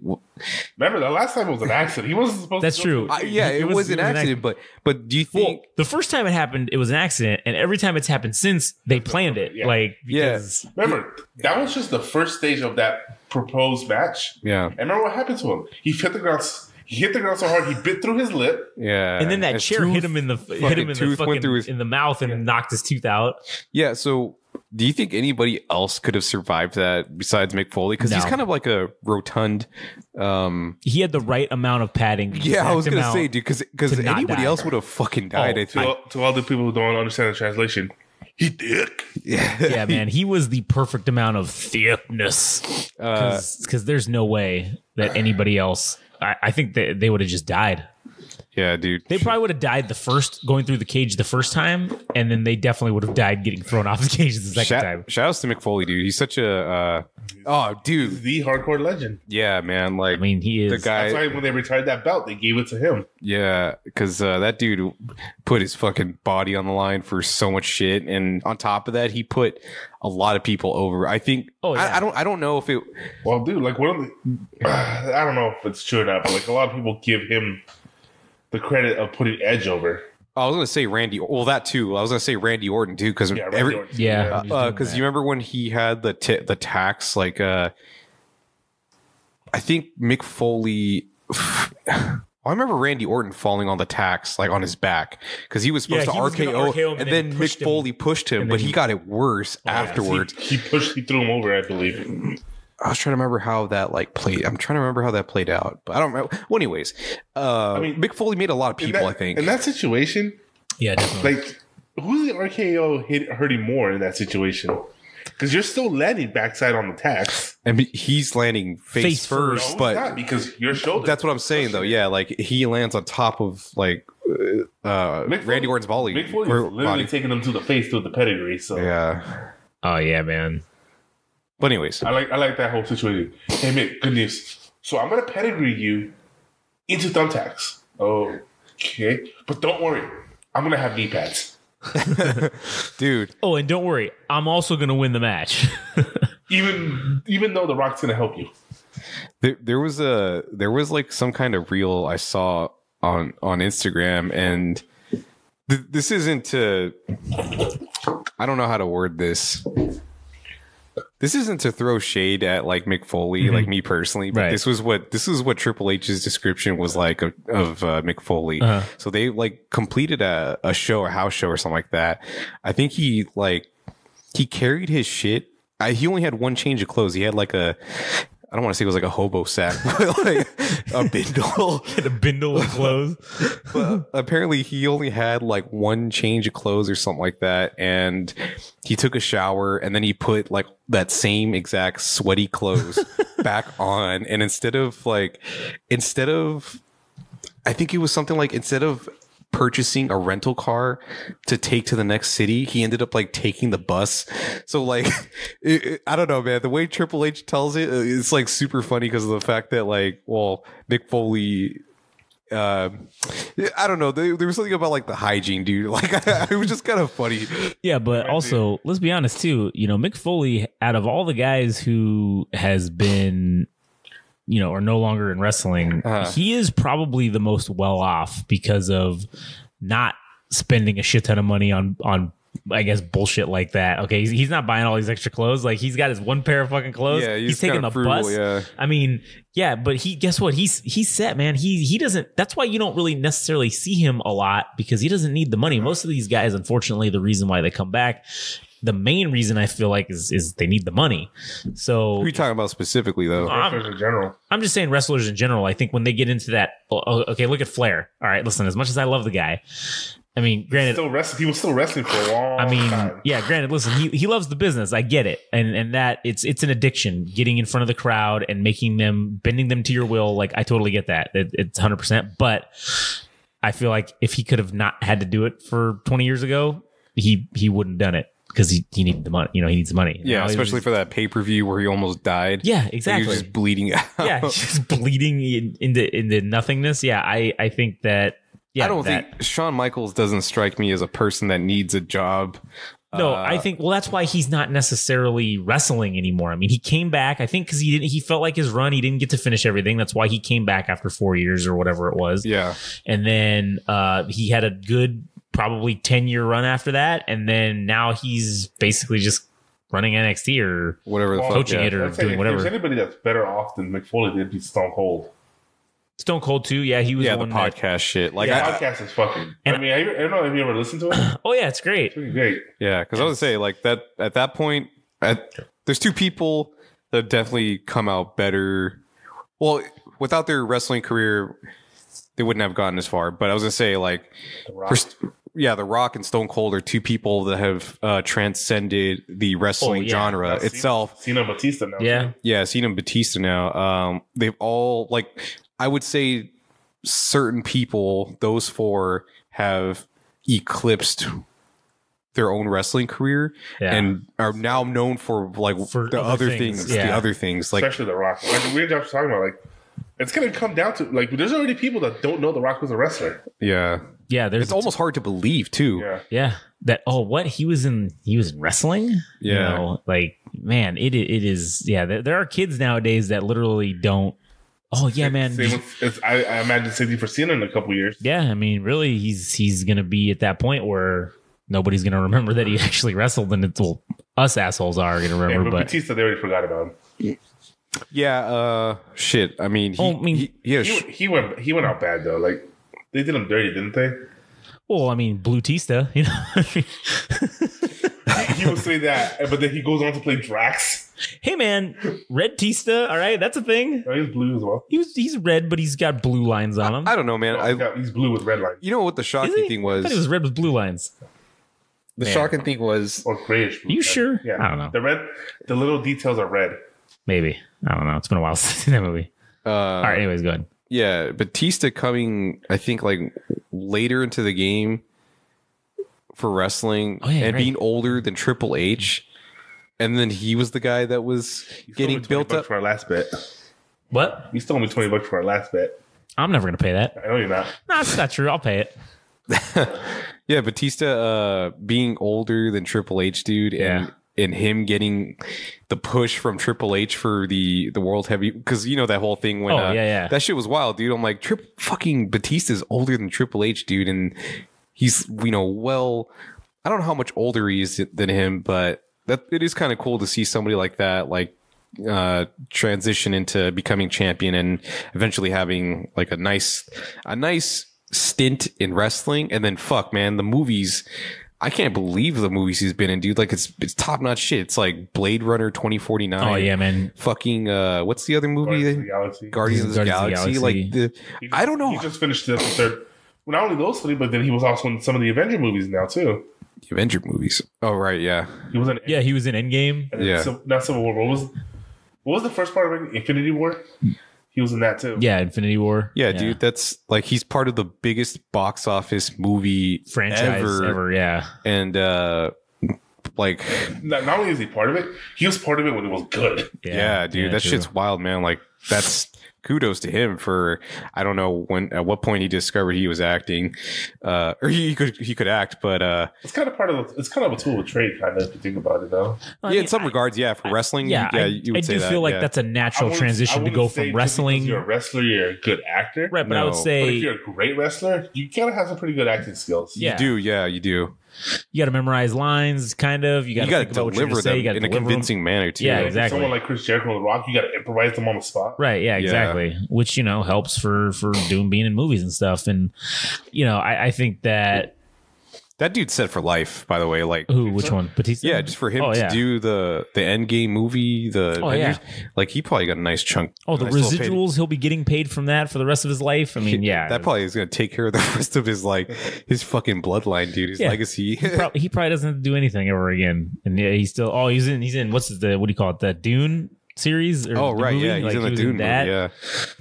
Remember, the last time it was an accident. He wasn't supposed That's to... That's true. It was an accident, but do you think... Well, the first time it happened, it was an accident, and every time it's happened since, they planned it. Yeah. Like, because... Remember, that was just the first stage of that proposed match. Yeah. And remember what happened to him? He hit the ground so hard, he bit through his lip. Yeah. And then that chair hit him in the mouth and knocked his tooth out. Yeah, so... Do you think anybody else could have survived that besides Mick Foley? Because he's kind of like a rotund. He had the right amount of padding. Yeah, I was going to say, dude, because anybody else would have fucking died. I think. To all the people who don't understand the translation, he did. Yeah, man, he was the perfect amount of thickness. Because there's no way that anybody else. I think that they would have just died. Yeah, dude. They probably would have died going through the cage the first time, and then they definitely would have died getting thrown off the cage the second time. Shout outs to Mick Foley, dude. He's such a dude. The hardcore legend. Yeah, man. Like, I mean, he is the guy. That's why when they retired that belt, they gave it to him. Yeah, because that dude put his fucking body on the line for so much shit, and on top of that, he put a lot of people over. I think. Oh, yeah. I don't know if it. Well, dude, like I don't know if it's true or not, but like a lot of people give him the credit of putting Edge over. I was going to say Randy. Well, that too. I was going to say Randy Orton too, because because you remember when he had the tax, like I think Mick Foley. I remember Randy Orton falling on the tax, like on his back, because he was supposed to RKO, and then Mick Foley pushed him, but he got it worse afterwards. He threw him over, I believe. I was trying to remember how that played. I'm trying to remember how that played out, but I don't remember. Well, anyways, Mick Foley made a lot of people. I think in that situation, yeah, definitely. Like, who's the RKO hurting more in that situation? Because you're still landing backside on the tax, and he's landing face first. No, but not because your shoulder. That's what I'm saying, though. Yeah, like he lands on top of Randy Orton's volley. Mick Foley's literally taking him to the face through the pedigree. So yeah. Oh yeah, man. But anyways, I like that whole situation. Hey Mick, good news. So I'm gonna pedigree you into thumbtacks. Okay, but don't worry, I'm gonna have knee pads, dude. Oh, and don't worry, I'm also gonna win the match. even though The Rock's gonna help you. There was like some kind of reel I saw on Instagram, and this isn't to. I don't know how to word this. This isn't to throw shade at like Mick Foley, like me personally, but this is what Triple H's description was like of Mick Foley. So they like completed a house show or something like that. I think he carried his shit he only had one change of clothes. He had like I don't want to say it was like a hobo sack, but like a bindle. A bindle of clothes. But apparently he only had like one change of clothes or something like that. And he took a shower and then he put like that same exact sweaty clothes back on. And instead of I think it was something like, instead of purchasing a rental car to take to the next city, he ended up like taking the bus. So like I don't know, man, the way Triple H tells it, it's like super funny because of the fact that like, well, Mick Foley, I don't know, there was something about like the hygiene, dude. Like it was just kind of funny. Yeah, but also let's be honest too, Mick Foley, out of all the guys who has been are no longer in wrestling, he is probably the most well off because of not spending a shit ton of money on I guess bullshit like that. Okay, he's not buying all these extra clothes. Like he's got his one pair of fucking clothes. Yeah, he's taking the frugal, bus. yeah. I mean, yeah, but guess what? He's set, man. He doesn't. That's why you don't really necessarily see him a lot, because he doesn't need the money. Most of these guys, unfortunately, the reason why they come back, the main reason I feel like is they need the money. So Who are you talking about specifically though? Wrestlers in general. I'm just saying wrestlers in general. I think when they get into that, okay, look at Flair. All right, listen, as much as I love the guy, I mean, granted, He was still wrestling for a long time. yeah, granted, listen, he loves the business. I get it. And that it's an addiction, getting in front of the crowd and bending them to your will. Like I totally get that. It's 100%. But I feel like if he could have not had to do it for 20 years ago, he wouldn't have done it. Because he needed the money, he needs the money. Yeah, especially for that pay-per-view where he almost died. Yeah, exactly. He was just bleeding out. Yeah, just bleeding into nothingness. Yeah, I think that. Yeah, I don't think Shawn Michaels doesn't strike me as a person that needs a job. No, I think that's why he's not necessarily wrestling anymore. I mean, he came back, I think, because he felt like his run, he didn't get to finish everything. That's why he came back after 4 years or whatever it was. Yeah, and then he had a good, probably 10-year run after that, and then now he's basically just running NXT or whatever, coaching it or doing whatever. If there's anybody that's better off than Mick Foley, it'd be Stone Cold. Stone Cold too, yeah, he was. Yeah, the podcast shit. Like, podcast is fucking. I mean, I don't know if you ever listened to it. Oh yeah, it's great. It's pretty great. Yeah, because I would say like that at that point, there's two people that definitely come out better. Well, without their wrestling career, they wouldn't have gotten as far. But I was gonna say like, The Rock and Stone Cold are two people that have transcended the wrestling genre itself. Cena and Batista now. Yeah, Cena and Batista now. They've all, like, I would say certain people, those four, have eclipsed their own wrestling career and are now known for the other things. The other things, like especially The Rock. Like we were just talking about, like it's gonna come down to like there's already people that don't know The Rock was a wrestler. Yeah. It's almost hard to believe too. Yeah. That what he was in wrestling. Yeah. Like man, it is. Yeah, there are kids nowadays that literally don't. Oh yeah, man. I imagine safety for Cena in a couple years. Yeah, I mean, really, he's gonna be at that point where nobody's gonna remember that he actually wrestled, and us assholes are gonna remember. Yeah, but Batista, they already forgot about him. Yeah, shit. I mean, he went out bad though. Like they did him dirty, didn't they? Well, I mean, Blue Tista, he would say that, but then he goes on to play Drax. Hey man, Red Tista, all right, that's a thing. Oh, he's blue as well. He's red, but he's got blue lines on him. I don't know, man. He's blue with red lines. You know what the shocking thing was? I thought he was red with blue lines. The shocking thing was, or grayish blue. You sure? Yeah, I don't know. The little details are red. Maybe, I don't know. It's been a while since I've seen that movie. All right, anyways, go ahead. Yeah, Batista coming, I think, like later into the game for wrestling being older than Triple H. And then he was the guy that was getting built up for our last bet. What? You stole me $20 for our last bet. I'm never going to pay that. I know you're not. No, that's not true. I'll pay it. Yeah, Batista being older than Triple H, dude, and him getting the push from Triple H for the world heavy, because you know that whole thing when that shit was wild, dude. I'm like, fucking Batista's older than Triple H, dude, and he's I don't know how much older he is than him, but that it is kind of cool to see somebody like that, like transition into becoming champion and eventually having like a nice stint in wrestling. And then fuck, man, the movies I can't believe the movies he's been in, dude. Like it's top notch shit. It's like Blade Runner 2049. Oh yeah, man. Fucking what's the other movie? Guardians of the Galaxy. Like I don't know. He just finished the third. Well, not only those three, but then he was also in some of the Avenger movies now too. The Avenger movies. Oh right, yeah. He was in. Yeah, he was in Endgame. Yeah. Not Civil War. What was the first part of it? Infinity War? He was in that too. Yeah, Infinity War. Yeah, dude, that's like he's part of the biggest box office movie franchise ever. Yeah, and like not only is he part of it, he was part of it when it was good. Yeah, dude, that shit's wild, man. Like that's kudos to him for I don't know at what point he discovered he was acting, or he could act, but it's kind of a tool of trade, kind of if you think about it, though. Yeah, in some regards, yeah. For wrestling, you would say that. I do feel like that's a natural transition to go from wrestling. If you're a wrestler, you're a good actor, right? But I would say, but if you're a great wrestler, you gotta have some pretty good acting skills. You do, yeah, you do. You got to memorize lines, kind of. You got to deliver them in a convincing manner, too. Yeah, exactly. Someone like Chris Jericho and The Rock, you got to improvise them on the spot. Right, yeah, exactly. Which, helps for doing being in movies and stuff. And, I think that... That dude's set for life, by the way. Like who? Which one? Batista? Yeah, just for him to do the Endgame movie. Like he probably got a nice chunk. Oh, the residuals he'll be getting paid from that for the rest of his life. I mean, yeah, that probably is going to take care of the rest of his his fucking bloodline, dude. His legacy. He probably doesn't have to do anything ever again. And yeah, he's still. Oh, he's in. What do you call it? The Dune series? Or right, movie? Yeah, he's in the Dune movie. Yeah,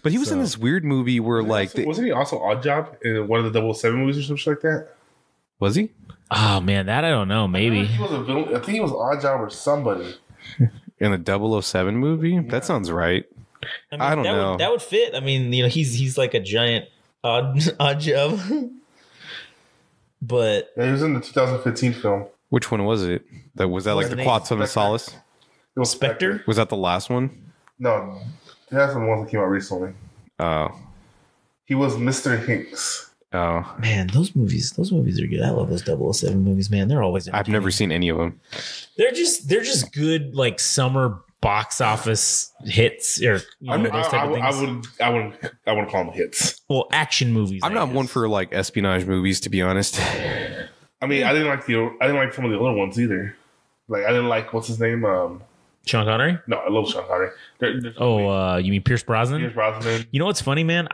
but he was in this weird movie where wasn't he also Odd Job in one of the 007 movies or something like that? Was he? Oh man, that I don't know. Maybe he was a villain. I think he was Odd Job or somebody in the 007 movie. Yeah. That sounds right. I don't know. That would fit. I mean, he's like a giant odd job. But he was in the 2015 film. Which one was it? Was that like the Quantum of Solace? It was Spectre. Was that the last one? No, that's the one that came out recently. Oh, he was Mr. Hinks. Oh man, those movies are good. I love those 007 movies, man. They're always I've never seen any of them. They're just good like summer box office hits or those type of things. I wouldn't call them hits. Well, action movies. I'm not one for like espionage movies, to be honest. I mean, I didn't like some of the other ones either. Like I didn't like what's his name? Sean Connery? No, I love Sean Connery. You mean Pierce Brosnan? Pierce Brosnan. You know what's funny, man?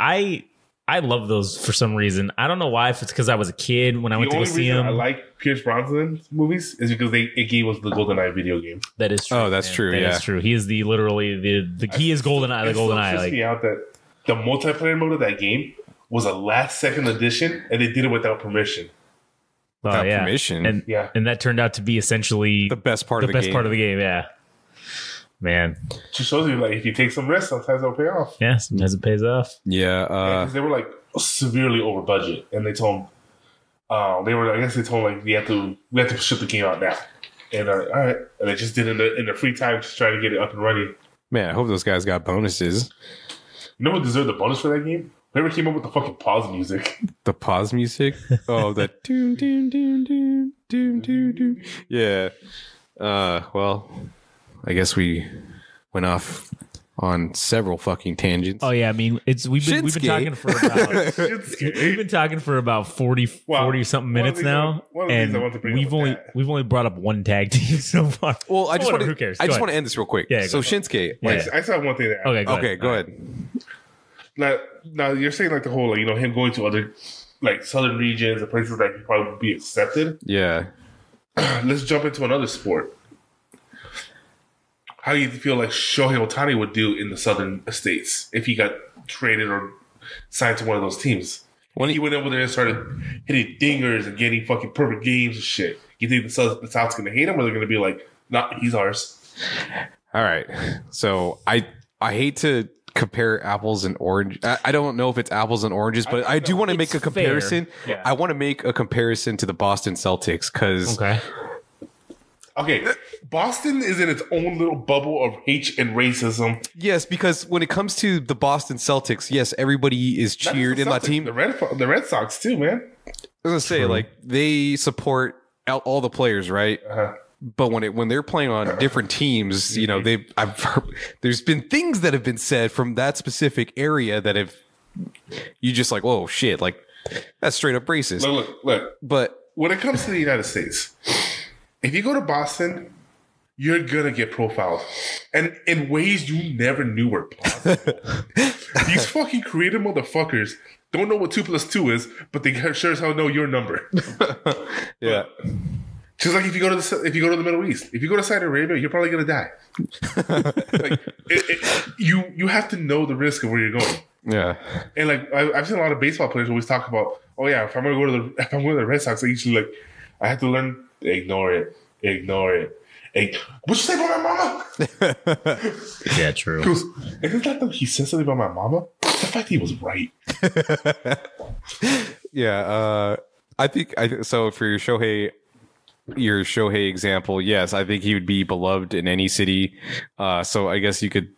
I love those for some reason. I don't know why. If it's because I was a kid when I went to go see them. I like Pierce Brosnan's movies is because it gave us the GoldenEye video game. That is true. Oh, that's true. That is true. He is literally the key is GoldenEye. The GoldenEye. It me out that the multiplayer mode of that game was a last second edition, and they did it without permission. Without permission, and that turned out to be essentially the best part of the game. Part of the game. Yeah. Man, just shows you like if you take some risks, sometimes it'll pay off. Yeah, sometimes it pays off. Yeah, because they were like severely over budget, and they told I guess they told like we have to ship the game out now, and all right, and they just did it in their free time, just trying to get it up and running. Man, I hope those guys got bonuses. You know what deserved the bonus for that game? Whoever came up with the fucking pause music. The pause music? Oh, that doom doom doom doom doom doom doom. Yeah. Well. I guess we went off on several fucking tangents. Oh yeah, I mean we've been talking for about 40 something minutes now, and we've only brought up one tag team so far. Well, who cares? I just want to end this real quick. Yeah, so Shinsuke, I still have one thing to add. Okay, go ahead. Now you're saying like the whole him going to other like southern regions and places that he probably would be accepted. Yeah. Let's jump into another sport. How do you feel like Shohei Ohtani would do in the Southern States if he got traded or signed to one of those teams? When he went over there and started hitting dingers and getting fucking perfect games and shit, you think the South's going to hate him, or they're going to be like, "Nah, he's ours"? All right. So I hate to compare apples and oranges. I don't know if it's apples and oranges, but I do want to make a comparison. Yeah. I want to make a comparison to the Boston Celtics because. Okay, Boston is in its own little bubble of hate and racism. Yes, because when it comes to the Boston Celtics, yes, everybody is cheered in that team. The Red Sox too, man. I was gonna say, like, they support all the players, right? Uh-huh. But when they're playing on different teams, I've heard, there's been things that have been said from that specific area that have you just like, whoa, shit, like that's straight up racist. Look. But when it comes to the United States, if you go to Boston, you're gonna get profiled, and in ways you never knew were possible. These fucking creative motherfuckers don't know what 2 + 2 is, but they sure as hell know your number. Yeah. Just like if you go to the Middle East, if you go to Saudi Arabia, you're probably gonna die. Like you have to know the risk of where you're going. Yeah. And like I've seen a lot of baseball players always talk about, oh yeah, if I'm going to the Red Sox, I usually like I have to learn ignore it. Hey, what you say about my mama? Yeah, true. It's not that he said something about my mama. It's the fact he was right. Yeah. I think so. For your Shohei example, yes, I think he would be beloved in any city. So I guess you could.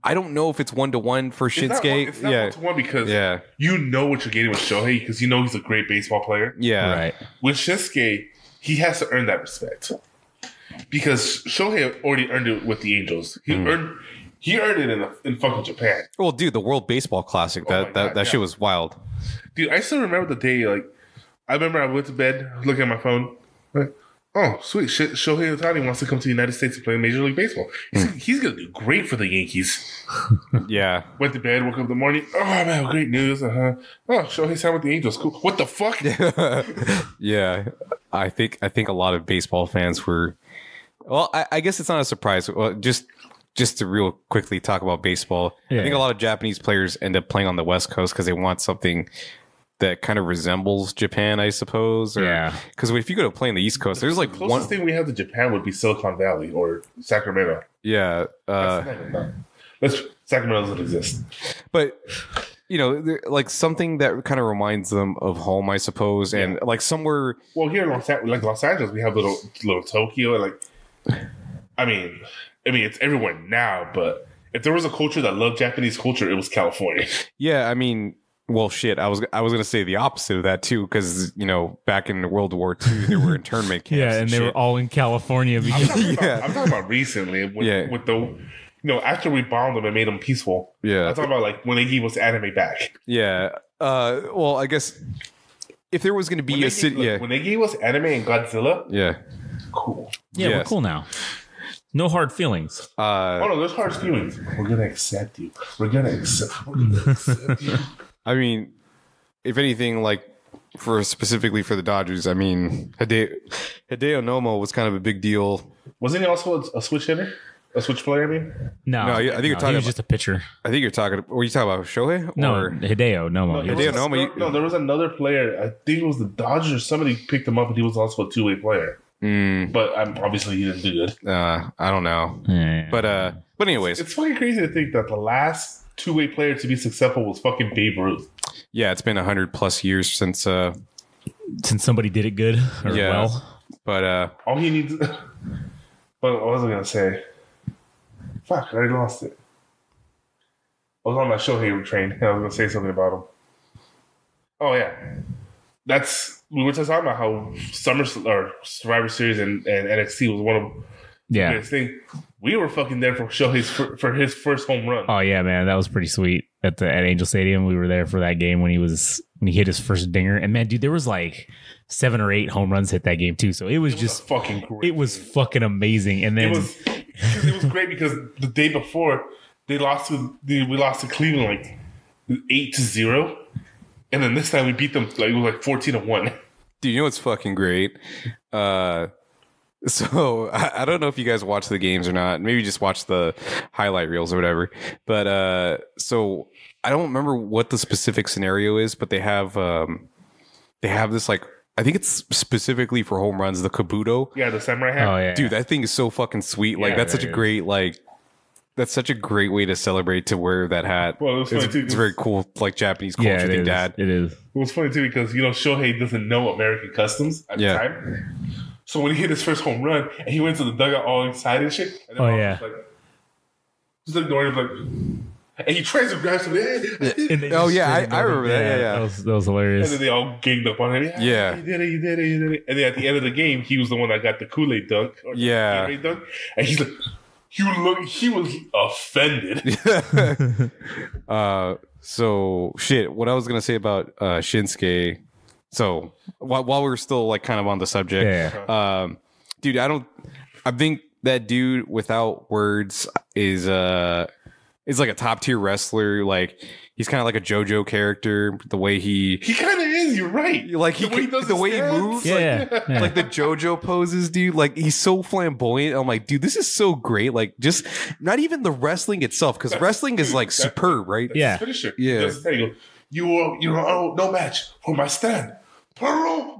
I don't know if it's 1-to-1 for Shinsuke. It's not 1-to-1 because you know what you're getting with Shohei because you know he's a great baseball player. Yeah. Right. With Shinsuke, he has to earn that respect because Shohei already earned it with the Angels. He earned it in fucking Japan. Well, dude, the World Baseball Classic. That shit was wild. Dude, I still remember the day. Like, I remember I went to bed looking at my phone. Like, oh, sweet shit. Shohei Ohtani wants to come to the United States to play Major League Baseball. He's going to do great for the Yankees. Yeah. Went to bed, woke up in the morning. Oh, man, great news. Oh, Shohei signed with the Angels. Cool. What the fuck? Yeah. I think a lot of baseball fans were. Well, I guess it's not a surprise. Well, just to real quickly talk about baseball, I think a lot of Japanese players end up playing on the West Coast because they want something that kind of resembles Japan, I suppose. Because if you go to play on the East Coast, there's like the closest thing we have to Japan would be Silicon Valley or Sacramento. Yeah. Sacramento doesn't exist. But, you know, like something that kind of reminds them of home, I suppose. And like somewhere. Well, here in Los Angeles, we have little Tokyo. Like, I mean, it's everywhere now. But if there was a culture that loved Japanese culture, it was California. Yeah, I mean. Well, shit. I was gonna say the opposite of that too, because you know, back in World War II, there were internment camps. And they were all in California. Because I'm talking about recently, with the, after we bombed them and made them peaceful. Yeah, I'm talking about like when they gave us anime back. Yeah. Well, I guess if there was gonna be a city, when they gave us anime and Godzilla. Yeah. Cool. Yeah, we're cool now. No hard feelings. Oh no, there's hard feelings. We're gonna accept you. We're gonna accept you. I mean, if anything, like specifically for the Dodgers, I mean, Hideo Nomo was kind of a big deal. Wasn't he also a switch hitter? A switch player, I mean? No, I think you're talking he was just a pitcher. I think you're talking. Were you talking about Shohei? No, Hideo Nomo. Hideo Nomo. No, there was another player. I think it was the Dodgers. Somebody picked him up, and he was also a two-way player. But obviously, he didn't do good. I don't know. Yeah. But anyways, it's fucking crazy to think that the last two-way player to be successful was fucking Babe Ruth. Yeah, it's been 100+ years since somebody did it good or well. But all he needs. What was I gonna say? Fuck, I already lost it. I was on my Shohei train, and I was gonna say something about him. Oh yeah, we were just talking about how Survivor Series and NXT was one of the greatest things. We were fucking there for Shohei's for his first home run. Oh yeah, man, that was pretty sweet at Angel Stadium. We were there for that game when he hit his first dinger, and man, dude, there was like 7 or 8 home runs hit that game too. So it was just fucking great. It was fucking amazing, and then it was great because the day before we lost to Cleveland like 8-0, and then this time we beat them like it was like 14-1. Do you know what's fucking great? So I don't know if you guys watch the games or not. Maybe just watch the highlight reels or whatever. But so I don't remember what the specific scenario is, but they have this like I think it's specifically for home runs, the Kabuto. Yeah, the samurai hat. Oh yeah, dude, that thing is so fucking sweet. Like that's such a great that's such a great way to celebrate to wear that hat. Well, it's very cool, like Japanese culture thing, Dad. It is. It was funny too because Shohei doesn't know American customs at the time. So when he hit his first home run and he went to the dugout all excited and shit, and then just ignoring him, and he tries to grab somebody. I remember that. Yeah. That was hilarious. And then they all ganged up on him. Yeah, you did it. And then at the end of the game, he was the one that got the Kool-Aid dunk. Or the Gatorade dunk, and he's like, he was offended. So shit. What I was gonna say about Shinsuke. So while we're still like kind of on the subject, dude, I think that dude without words is like a top tier wrestler. Like he's kind of like a JoJo character. The way he kind of is. You're right. Like the way he moves, like the JoJo poses, dude. Like he's so flamboyant. I'm like, dude, this is so great. Like just not even the wrestling itself, because wrestling is like superb, right? That's his finisher. Yeah. He does the thing. You know, no match for my stand. Pearl.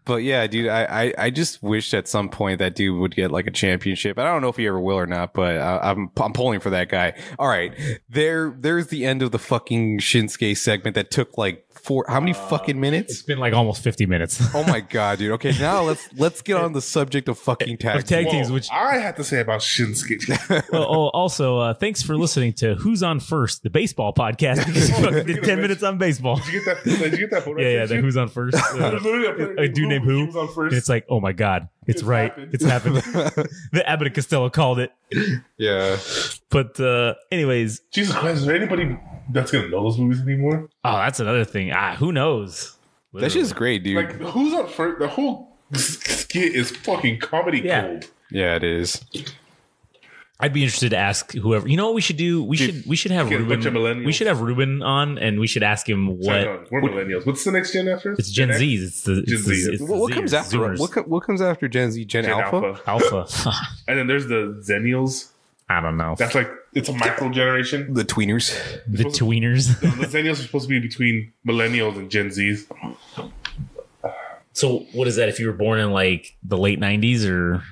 But yeah, dude, I just wish at some point that dude would get like a championship. I don't know if he ever will or not, but I'm pulling for that guy. All right, there's the end of the fucking Shinsuke segment that took like how many fucking minutes? It's been like almost 50 minutes. Oh my god, dude. Okay, now let's get on the subject of fucking tag teams. Which I have to say about Shinsuke. Well, also, thanks for listening to Who's On First, the baseball podcast, because you fucking did 10 minutes on baseball. Did you get that photo? Yeah, the Who's On First. A dude named Who. Was on first. And it's like, oh my god, it's right. Happened. It's happened. The Abbott and Costello called it. Yeah. But anyways. Jesus Christ, is there anybody that's going to know those movies anymore? Oh, that's another thing. Who knows? Literally. That's just great, dude. Like, Who's On First? The whole skit is fucking comedy gold. Yeah, it is. I'd be interested to ask whoever. You know what we should do? We should have Ruben. We should have Ruben on, and we should ask him what. Sorry, no, we're millennials. What's the next gen after? It's Gen Z. It's the Gen Z. What comes after? What comes after Gen Z? Gen Alpha. Alpha. And then there's the Zennials. I don't know. That's like it's a micro generation. The tweeners. The tweeners. The Zennials are supposed to be between millennials and Gen Zs. So what is that? If you were born in like the late 90s or?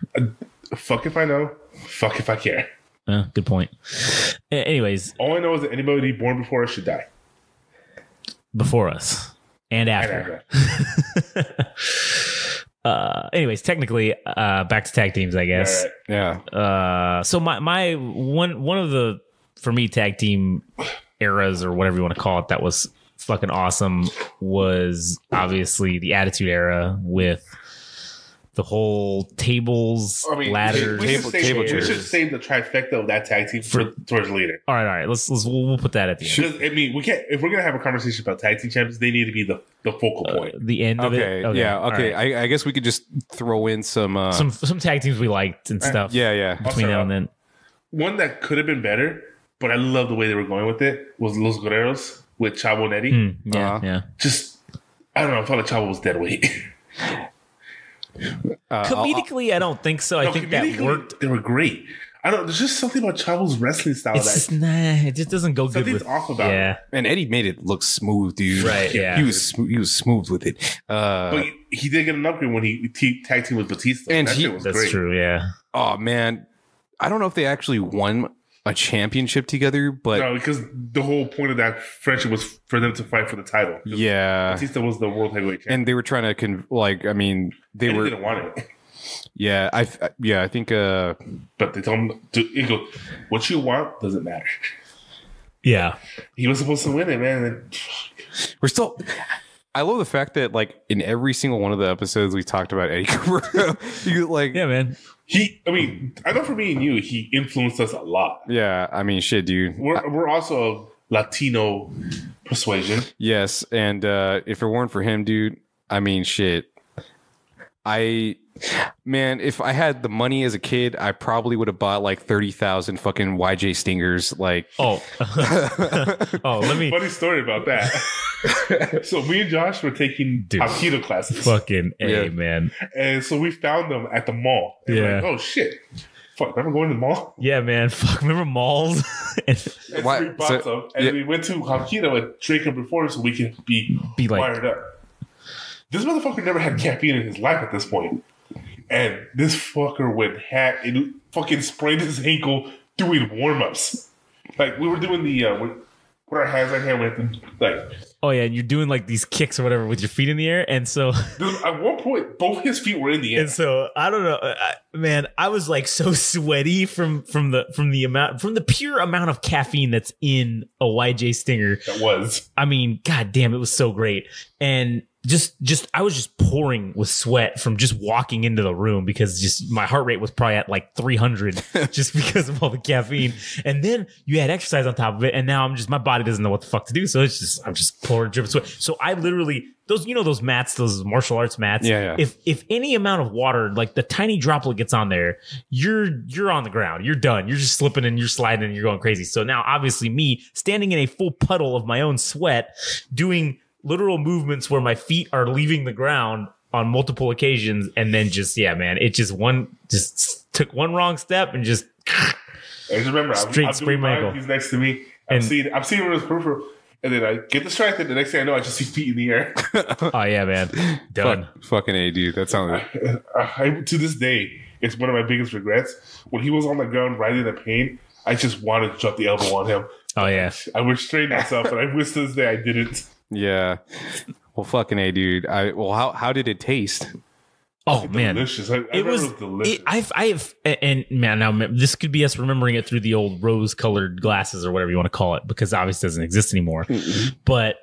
Fuck if I know. Fuck if I care. Good point. Anyways. All I know is that anybody born before us should die. Before us. And after. Anyways, technically, back to tag teams, I guess. Right. Yeah. So my one of the, for me, tag team eras or whatever you want to call it, that was fucking awesome was obviously the Attitude Era with the whole tables, ladders, we should save the trifecta of that tag team towards later. All right. We'll put that at the end. I mean, we can't. If we're gonna have a conversation about tag team champions, they need to be the focal point. The end of it. Okay. Yeah. Okay. Right. I guess we could just throw in some tag teams we liked and stuff. Yeah. Between now and then, one that could have been better, but I love the way they were going with it was Los Guerreros with Chavo and Eddie. Yeah. Just I don't know. I felt like Chavo was dead weight. Comedically, I don't think so. I think that worked. They were great. I don't. There's just something about Chavo's wrestling style it just doesn't go good with. Off about it. And Eddie made it look smooth, dude. Right? Yeah, he was smooth with it. But he did get an upgrade when he tag team with Batista, and that's great. True. Yeah. Oh man, I don't know if they actually won a championship together, but no, because the whole point of that friendship was for them to fight for the title. Yeah, Batista was the world heavyweight champion, and they were trying to they didn't want it. Yeah, I think. But they told him he goes, "What you want doesn't matter." Yeah, he was supposed to win it, man. We're still. I love the fact that like in every single one of the episodes we talked about Eddie Guerrero. Yeah, man. I know for me and you, he influenced us a lot. Yeah, I mean, shit, dude. We're also of Latino persuasion. Yes, and if it weren't for him, dude, I mean, shit. If I had the money as a kid, I probably would have bought like 30,000 fucking YJ Stingers. Like, let me. Funny story about that. So me and Josh were taking Aikido classes. Fucking A, man. And so we found them at the mall. And we're like, oh shit. Fuck, remember going to the mall? Yeah, man. Fuck, remember malls? We bought some, and we went to Aikido and drank them before so we could be wired up. This motherfucker never had caffeine in his life at this point. And this fucker went and fucking sprained his ankle doing warm-ups. Like, we were doing the, put our hands on him with, like... Oh, yeah, and you're doing, like, these kicks or whatever with your feet in the air, and so... At one point, both his feet were in the air. And so, I don't know, man, I was, like, so sweaty from the pure amount of caffeine that's in a YJ Stinger. That was. I mean, god damn, it was so great. And... I was just pouring with sweat from just walking into the room because just my heart rate was probably at like 300 just because of all the caffeine. And then you had exercise on top of it. And now my body doesn't know what the fuck to do. So I'm just pouring dripping sweat. So I literally those mats, those martial arts mats. Yeah. If any amount of water, like the tiny droplet gets on there, you're on the ground. You're done. You're just slipping and you're sliding and you're going crazy. So now obviously me standing in a full puddle of my own sweat, doing literal movements where my feet are leaving the ground on multiple occasions, and then just it just took one wrong step and just I just remember I'm sprained doing my mine, ankle. he's next to me. I'm seeing him in his peripheral, and then I get distracted. The next thing I know, I just see feet in the air. Oh yeah, man, done. Fucking A, dude. That sounds To this day, it's one of my biggest regrets. When he was on the ground writhing in pain, I just wanted to drop the elbow on him. Oh yeah, I restrained myself, and I wish to this day I didn't. yeah. Well, fucking A, dude. How did it taste? oh man. Delicious. I It was delicious. and man, now this could be us remembering it through the old rose-colored glasses or whatever you want to call it, because obviously it doesn't exist anymore. But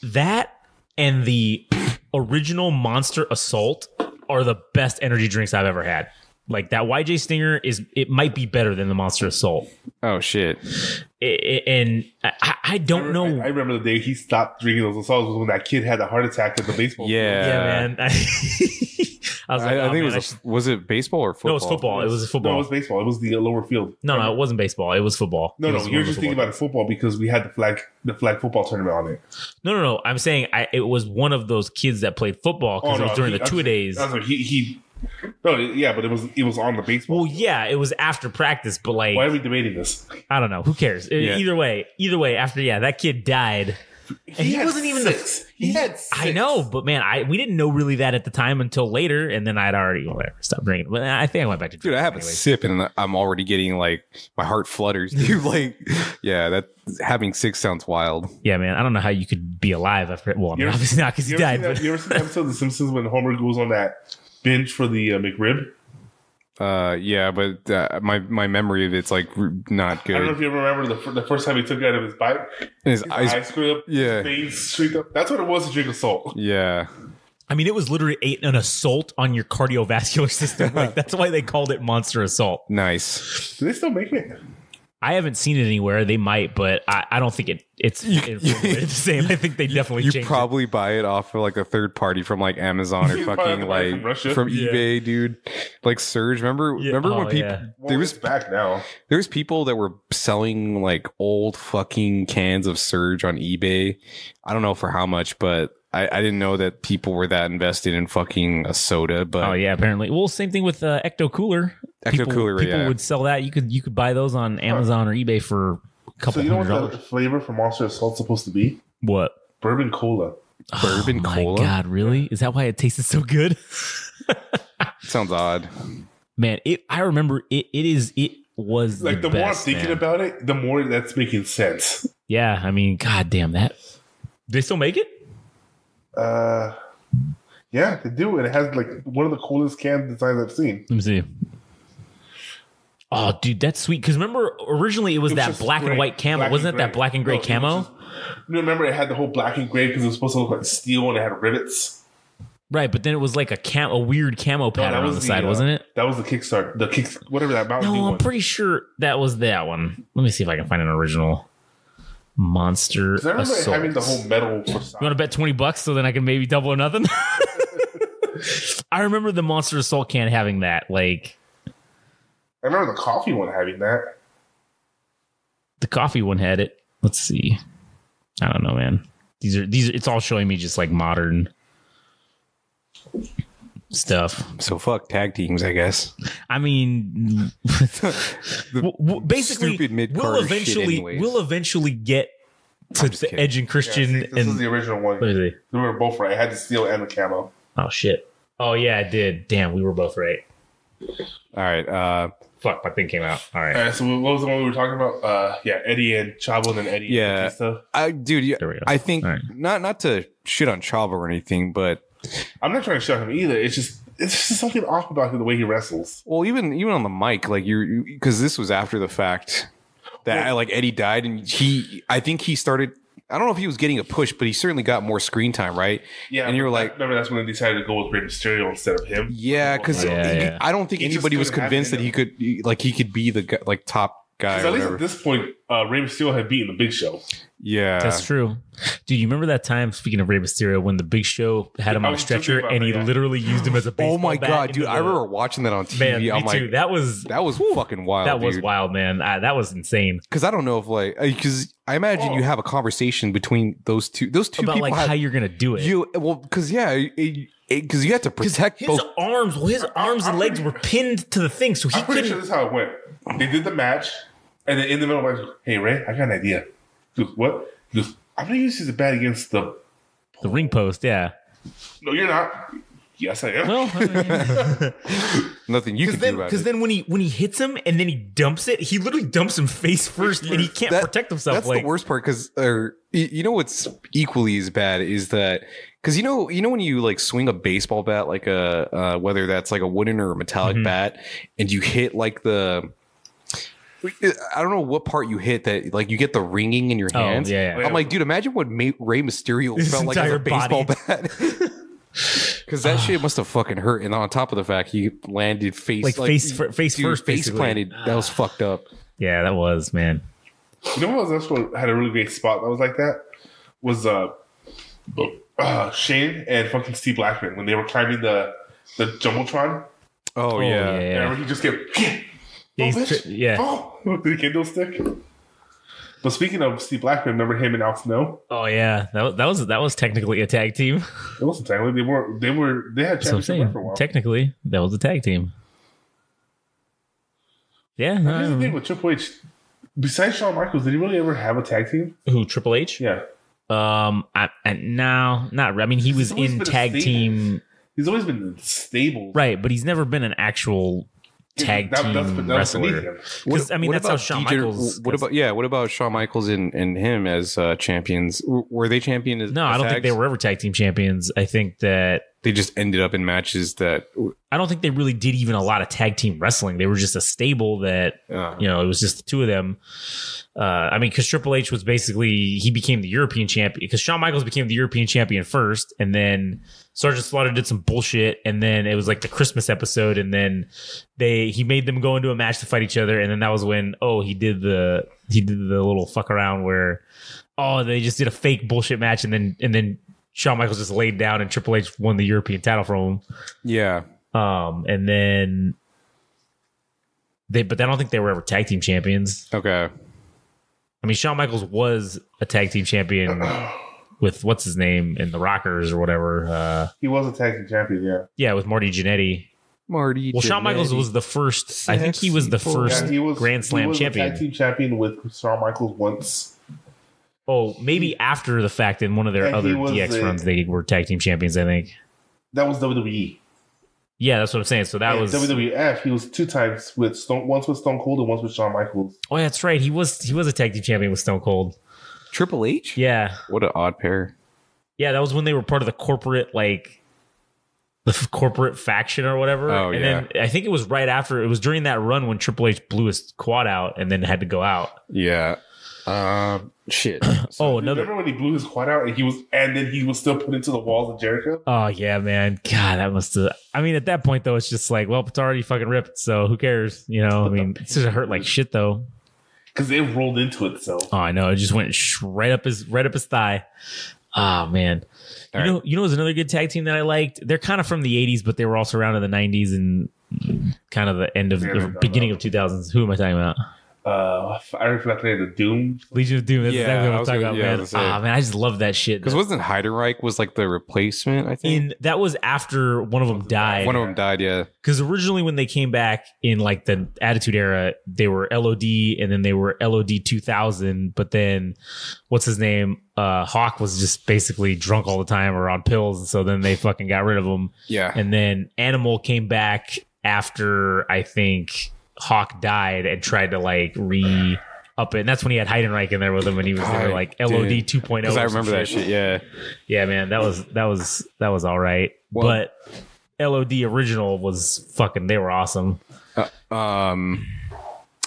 that and the original Monster Assault are the best energy drinks I've ever had. Like that YJ Stinger it might be better than the Monster Assault. Oh shit. And I don't know. I remember the day he stopped drinking those assaults was when that kid had a heart attack at the baseball field. Yeah, man. I was like, I think it was it baseball or football? No, it was football. It was football. No, it was baseball. It was the lower field. No, it wasn't baseball. It was football. No, It was you're one of just the thinking football about football because we had the flag football tournament on it. No. I'm saying it was one of those kids that played football because it was during the two-a-days. I was like, he. No, yeah, but it was on the baseball. Well, yeah, it was after practice, but like, Why are we debating this? I don't know. Who cares? Yeah. Either way, after that kid died. And he wasn't even He had six. I know, but man, we didn't know really that at the time until later, and then I'd already stopped drinking. But I think I went back to Dude, drinking I have a sip and I'm already getting like my heart flutters, dude. Like, yeah, that having 6 sounds wild. Yeah, man. I don't know how you could be alive after. Well, I mean, obviously not because he died. But You ever seen that episode of The Simpsons when Homer goes on that binge for the McRib? Yeah, but my memory of it's like not good. I don't know if you remember the first time he took it out of his bite. And his Eyes eyes, screwed up. yeah. His face streaked up. That's what it was to drink a salt. yeah. I mean, it was literally an assault on your cardiovascular system. Like that's why they called it Monster Assault. Nice. Do they still make it? I haven't seen it anywhere. They might, but I don't think it's the same. I think they definitely You changed probably buy it off of like a third party from like Amazon or You probably have fucking to buy it like from Russia. from Yeah. eBay, dude. Like Surge. Remember Yeah. when Oh, people yeah. Well, it's back now. there was people that were selling like old fucking cans of Surge on eBay. I don't know for how much, but I didn't know that people were that invested in fucking a soda. But Oh yeah, apparently. Well, same thing with Ecto Cooler. Ecto Cooler, people yeah. would sell that. You could buy those on Amazon or eBay for a So couple you know what $100. the flavor for Monster Assault's supposed to be? What? Bourbon cola. Bourbon Oh cola? my God, really? Is that why it tasted so good? sounds odd. Man, I remember it was Like the more I'm thinking about it, the more that's making sense. Yeah, I mean, god damn that. They still make it? Yeah, they do, and it has like one of the coolest can designs I've seen. Let me see. Oh, dude, that's sweet. Because remember, originally it was that just black and gray. white camo. Black Wasn't and it that gray. black and gray No, it was camo? just- remember, it had the whole black and gray because it was supposed to look like steel and it had rivets. Right, but then it was like a weird camo pattern on the side, wasn't it? That was the Kickstart, whatever that Mountain Dew No, I'm one. pretty sure that was that one. Let me see if I can find an original Monster 'Cause I remember Assault. having the whole metal for You want to bet $20 so then I can maybe double or nothing? I remember the Monster Assault can having that. Like I remember the coffee one having that. the coffee one had it. Let's see. I don't know, man. These are it's all showing me just like modern stuff. So fuck tag teams, I guess. I mean, basically, stupid mid-card shit anyways. we'll eventually get to just the kidding. Edge and Christian. Yeah, see, this is and the original one. let me see. We were both right. I had the steel and the camo. Oh shit! Oh yeah, I did. Damn, we were both right. All right. Fuck, my thing came out. All right. All right, so what was the one we were talking about? Yeah, Eddie and Chavo and then Eddie Yeah. and Batista. Dude, yeah, There we go. I think All right. not to shit on Chavo or anything, but I'm not trying to shout him either. It's just something off about the way he wrestles. well, even on the mic, like you because this was after the fact that like Eddie died, and I think he started. I don't know if he was getting a push, but he certainly got more screen time, right? Yeah, and you were like, remember that's when they decided to go with Rey Mysterio instead of him. yeah, because Yeah. I don't think He just anybody was couldn't have convinced it that in he could be the top guy. Because Or at least whatever. at this point, Rey Mysterio had beaten the Big Show. Yeah, That's true. Dude, you remember that time, speaking of Rey Mysterio, when the Big Show had him I on a was stretcher thinking about and he that, yeah. literally used him as a baseball Oh my bat god, into dude! I the- remember watching that on TV. Man, me I'm too. like, That was fucking wild. that was dude. wild, man. That was insane. Because I don't know if because I imagine you have a conversation between those two. Those two About people like have, how you're gonna do it. because because you have to protect his both. his arms and legs were pinned to the thing, so he I'm pretty couldn't. sure this is how it went. They did the match, and then in the middle of the match, hey Ray, I got an idea. He goes, what? He goes, I'm gonna use this as a bat against the. The ring post, yeah. No, you're not. Yes, I am. Well, I mean, Nothing you can do about because it. then when he hits him and then he dumps it, he literally dumps him face first, and he can't protect himself. That's like the worst part. Because you know what's equally as bad is that because you know when you like swing a baseball bat like a whether that's like a wooden or a metallic bat, and you hit like the. I don't know what part you hit that like you get the ringing in your hands. yeah. I'm like, dude, imagine what Rey Mysterio His felt like as a entire baseball body. bat. Because that shit must have fucking hurt. And on top of the fact, he landed face face dude, first, face basically. planted. That was fucked up. Yeah, that was, man. You know what else had a really great spot that was like that? Was Shane and fucking Steve Blackman when they were climbing the Jumbotron. Oh, yeah. And he just kept, Yeah. oh, with the Kindle stick. But speaking of Steve Blackman, remember him and Al Snow? Oh yeah, that was technically a tag team. It wasn't technically. They had That's what I'm championship saying. run for a while. Technically, that was a tag team. Yeah. Here's the thing with Triple H. Besides Shawn Michaels, did he really ever have a tag team? Who? Triple H? Yeah. No, not. I mean, he was always in been a tag stable. team, He's always been stable. right? But he's never been an actual tag team wrestler. Because I mean, that's how Shawn Michaels. What about Shawn Michaels and him as champions? Were they champion? As, No, I don't think they were ever tag team champions. I think that They just ended up in matches that. I don't think they really did even a lot of tag team wrestling. They were just a stable that it was just the two of them. I mean, because Triple H was basically he became the European champion because Shawn Michaels became the European champion first, and then Sergeant Slaughter did some bullshit, and then it was like the Christmas episode, and then he made them go into a match to fight each other, and then that was when he did the little fuck around where they just did a fake bullshit match, and then Shawn Michaels just laid down and Triple H won the European title from him. Yeah. And then but I don't think they were ever tag team champions. Okay. I mean, Shawn Michaels was a tag team champion with what's his name in the Rockers or whatever. He was a tag team champion, yeah. Yeah, with Marty Jannetty. Well, Shawn Michaels was the first. I think he was the first Grand Slam champion. He was a tag team champion with Shawn Michaels once. Oh, maybe after the fact in one of their And other he was DX runs, they were tag team champions, I think. That was WWE. Yeah, that's what I'm saying. So that was WWF. He was two times once with Stone Cold and once with Shawn Michaels. Oh, that's right. He was a tag team champion with Stone Cold. Triple H? Yeah. What an odd pair. Yeah, that was when they were part of the corporate, the corporate faction or whatever. Oh, and yeah. then I think it was right after, it was during that run when Triple H blew his quad out and then had to go out. Yeah. Shit. Remember when he blew his quad out and then he was still put into the walls of Jericho? Oh, yeah, man. God, that must have. I mean, at that point, though, it's just like, well, it's already fucking ripped, so who cares? I mean, it's just hurt like shit, though. Because it rolled into it, so. Oh, I know. It just went right up his thigh. Oh, man. You know, what's another good tag team that I liked? They're kind of from the 80s, but they were also around in the 90s and kind of the end of the beginning of 2000s. Who am I talking about? I already forgot the name of the Doom. Legion of Doom. That's Yeah, exactly what I I'm was talking gonna- about, yeah, I man. was gonna say. Man, I just love that shit. Because wasn't Heidenreich was like the replacement, I think? That was after one of them died. One of them died, yeah. Because originally when they came back in like the Attitude Era, they were LOD and then they were LOD 2000. But then what's his name? Hawk was just basically drunk all the time or on pills. And so then they fucking got rid of him. Yeah. And then Animal came back after I think Hawk died and tried to like up it. And that's when he had Heidenreich in there with him and he was there like LOD 2.0. Because I remember that shit, yeah. Yeah, man, that was all right. Well, but LOD original was fucking, they were awesome.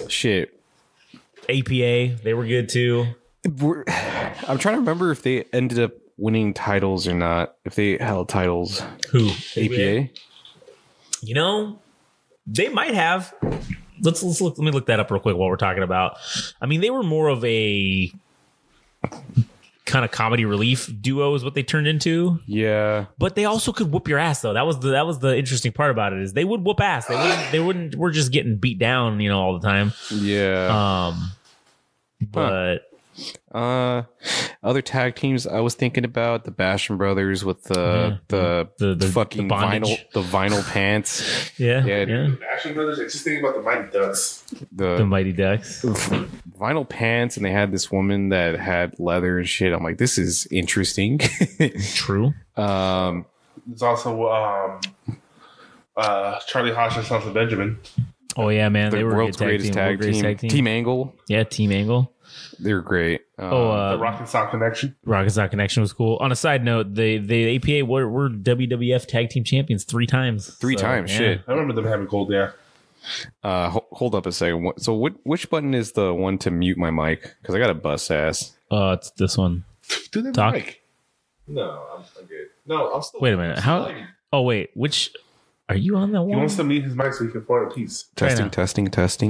Shit. APA, they were good too. I'm trying to remember if they ended up winning titles or not. If they held titles. Who? APA? You know, they might have. Let's look. Let me look that up real quick while we're talking about. I mean, they were more of a kind of comedy relief duo, is what they turned into. Yeah, but they also could whoop your ass though. That was the interesting part about it, is they would whoop ass. They wouldn't. We're just getting beat down, all the time. Yeah. But. Other tag teams I was thinking about, the Basham Brothers with the fucking vinyl pants. Yeah. The Action Brothers. I just thinking about the Mighty Ducks. The Mighty Ducks. Vinyl pants, and they had this woman that had leather and shit. I'm like, this is interesting. True. There's also Charlie Hodge and Sons of Benjamin. Oh yeah, man, The they were world's greatest tag team. Team Angle. Yeah, Team Angle. They were great. The Rock and Sock Connection. Rock and Sock Connection was cool. On a side note, the APA were WWF Tag Team Champions 3 times. Three times, yeah. shit. I remember them having gold there. Hold up a second. So which button is the one to mute my mic? Because I got a bust ass. It's this one. Do they Talk. mic? No, I'm good. No, I'm still. Wait a minute. How? Oh wait, which? Are you on that He one? wants to mute his mic so he can form a piece. Testing.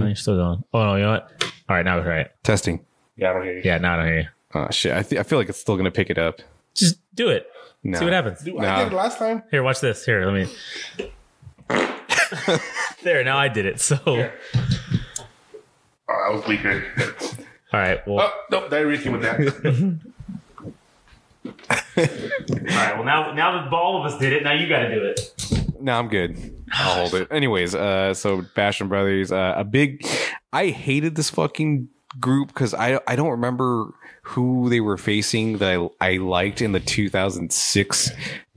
No, you're still going. Oh no, you know what? All right, now it's right. Testing. Yeah, I don't hear you. Yeah, now I don't hear you. Oh shit! I feel like it's still gonna pick it up. Just do it. No. See what happens. Dude, I did it last time. Here, watch this. Here, let me. There, now I did it. So. Yeah. Oh, I was weaker. All right. Well. Oh, no, that Ricky with that. All right. Well, now that all of us did it, now you got to do it. No, I'm good. I'll hold it. Anyways, so Basham Brothers, I hated this fucking group because I don't remember who they were facing that I liked in the 2006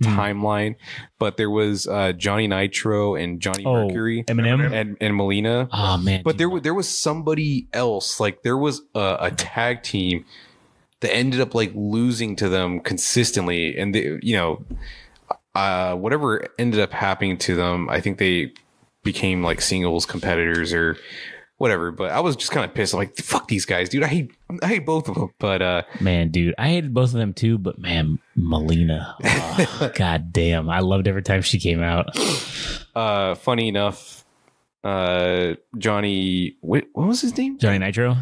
timeline, but there was Johnny Nitro and Johnny Mercury, Eminem and Melina. Oh man! But there was somebody else. Like there was a tag team that ended up like losing to them consistently, and they, whatever ended up happening to them, I think they became like singles competitors or whatever. But I was just kind of pissed. I'm like, fuck these guys, dude. I hate both of them. But man, dude, I hated both of them too. But man, Melina, god damn, I loved every time she came out. Funny enough, Johnny, what was his name? Johnny Nitro.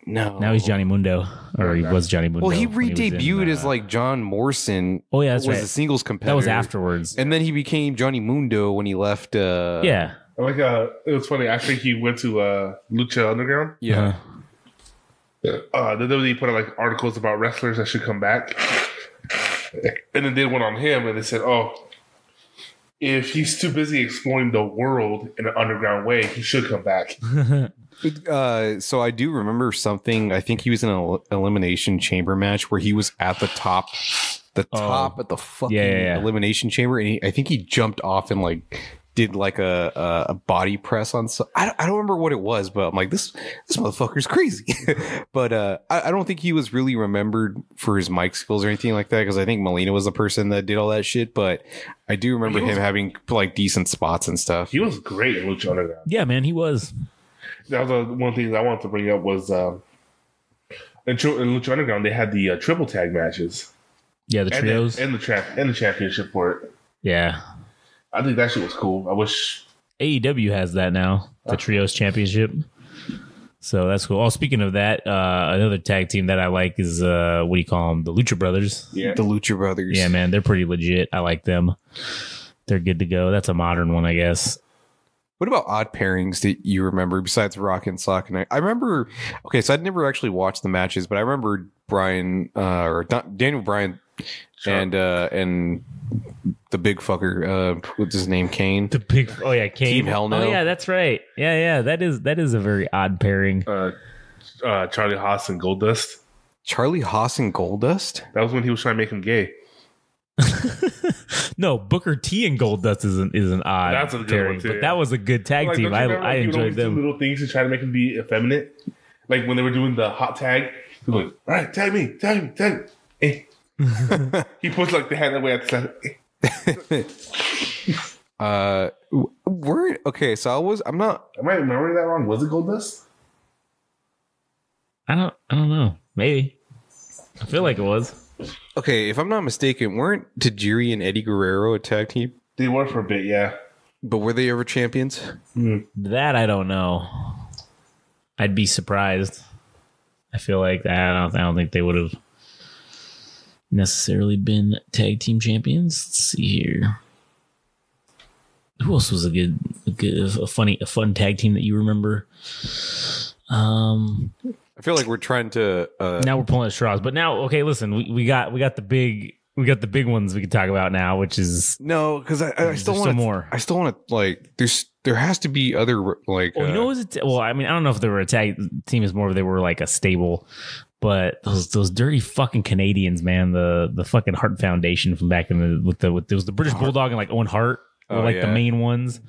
No, now he's Johnny Mundo, or he was Johnny Mundo. Well, he when re-debuted was as like John Morrison. Oh yeah, that's was right. a singles competitor. That was afterwards. And then he became Johnny Mundo when he left. Yeah. Like it was funny. I think he went to Lucha Underground. Yeah. The WWE put out like articles about wrestlers that should come back, and then they went on him and they said, "Oh, if he's too busy exploring the world in an underground way, he should come back." So I do remember something. I think he was in an elimination chamber match where he was at the top at the fucking elimination chamber, and I think he jumped off and like did like a body press on. I don't remember what it was, but I'm like, this motherfucker's crazy. But I don't think he was really remembered for his mic skills or anything like that, because I think Melina was the person that did all that shit. But I do remember him having like decent spots and stuff. He was great in Lucha Underground. Yeah, man, he was. That was one thing that I wanted to bring up was in Lucha Underground they had the triple tag matches. Yeah, the trios and the championship for it. Yeah, I think that shit was cool. I wish AEW has that now, the trios championship. So that's cool. Oh, speaking of that, another tag team that I like is what do you call them? The Lucha Brothers. Yeah, the Lucha Brothers. Yeah, man, they're pretty legit. I like them. They're good to go. That's a modern one, I guess. What about odd pairings that you remember besides Rock and Sock? And I remember, okay, so I'd never actually watched the matches, but I remember Daniel Bryan and the big fucker, what's his name, Kane? The big, Kane. Team Hell No. Oh yeah, that's right. Yeah, that is a very odd pairing. Charlie Haas and Goldust. Charlie Haas and Goldust? That was when he was trying to make him gay. No, Booker T and Goldust is an odd That's a good pairing, one too, but yeah. that was a good tag team. I enjoyed them. Do little things to try to make him be effeminate, like when they were doing the hot tag. He was like, "All right, tag me." Eh. He puts like the hand away at the side. Okay, so I'm not. Am I remembering that wrong? Was it Goldust? I don't know. Maybe. I feel like it was. Okay, if I'm not mistaken, weren't Tajiri and Eddie Guerrero a tag team? They were for a bit, yeah. But were they ever champions? That I don't know. I'd be surprised. I feel like that. I don't think they would have necessarily been tag team champions. Let's see here. Who else was a fun tag team that you remember? I feel like we're trying to. Now we're pulling at straws, but now, okay, listen, we got the big ones we can talk about now, which is no, because I still want more. I still want to like. There has to be other like. Well, well, I mean, I don't know if they were a tag team, is more if they were like a stable. But those dirty fucking Canadians, man, the fucking Hart Foundation from back in there was the British Bulldog and like Owen Hart. Were the main ones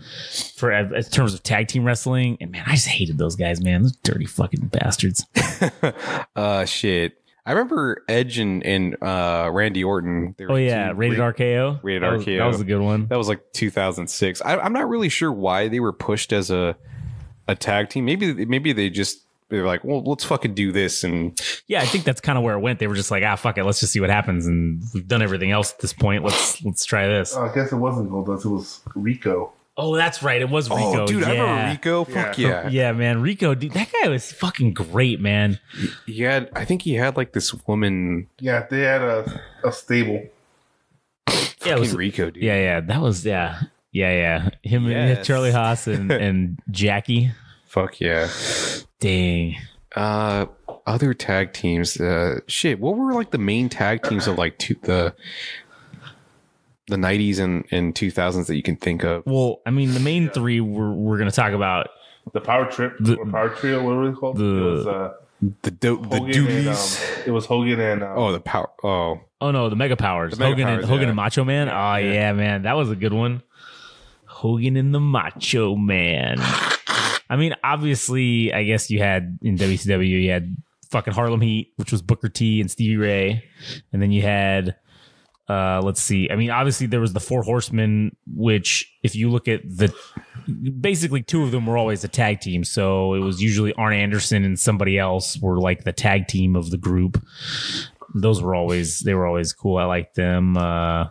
for in terms of tag team wrestling, and man, I just hated those guys, man. Those dirty fucking bastards. Shit. I remember Edge and Randy Orton. Rated RKO. Rated RKO. That was a good one. That was like 2006. I'm not really sure why they were pushed as a tag team. Maybe they're like, well, let's fucking do this. And yeah, I think that's kind of where it went. They were just like, fuck it, let's just see what happens. And we've done everything else at this point. Let's try this. I guess it wasn't Goldust. It was Rico. Oh, that's right. It was Rico. Oh, dude, I remember Rico. Fuck yeah. Yeah, man. Rico, dude, that guy was fucking great, man. I think he had like this woman. Yeah, they had a stable. Yeah, it was Rico, dude. Yeah. That was, yeah. Him and Charlie Haas and Jackie. Fuck yeah. Dang. Other tag teams. Shit. What were like the main tag teams of like the 90s and 2000s that you can think of? Well, I mean, the main three we're going to talk about. The Power Trip or Power Trio, what were they called? The Duties. It was Hogan and the Power. Oh no, the Mega Powers. Hogan and Macho Man. Yeah, man, that was a good one. Hogan and the Macho Man. I mean, obviously, I guess you had in WCW, you had fucking Harlem Heat, which was Booker T and Stevie Ray. And then you had, let's see. I mean, obviously, there was the Four Horsemen, which if you look at basically two of them were always a tag team. So it was usually Arn Anderson and somebody else were like the tag team of the group. They were always cool. I liked them. Trying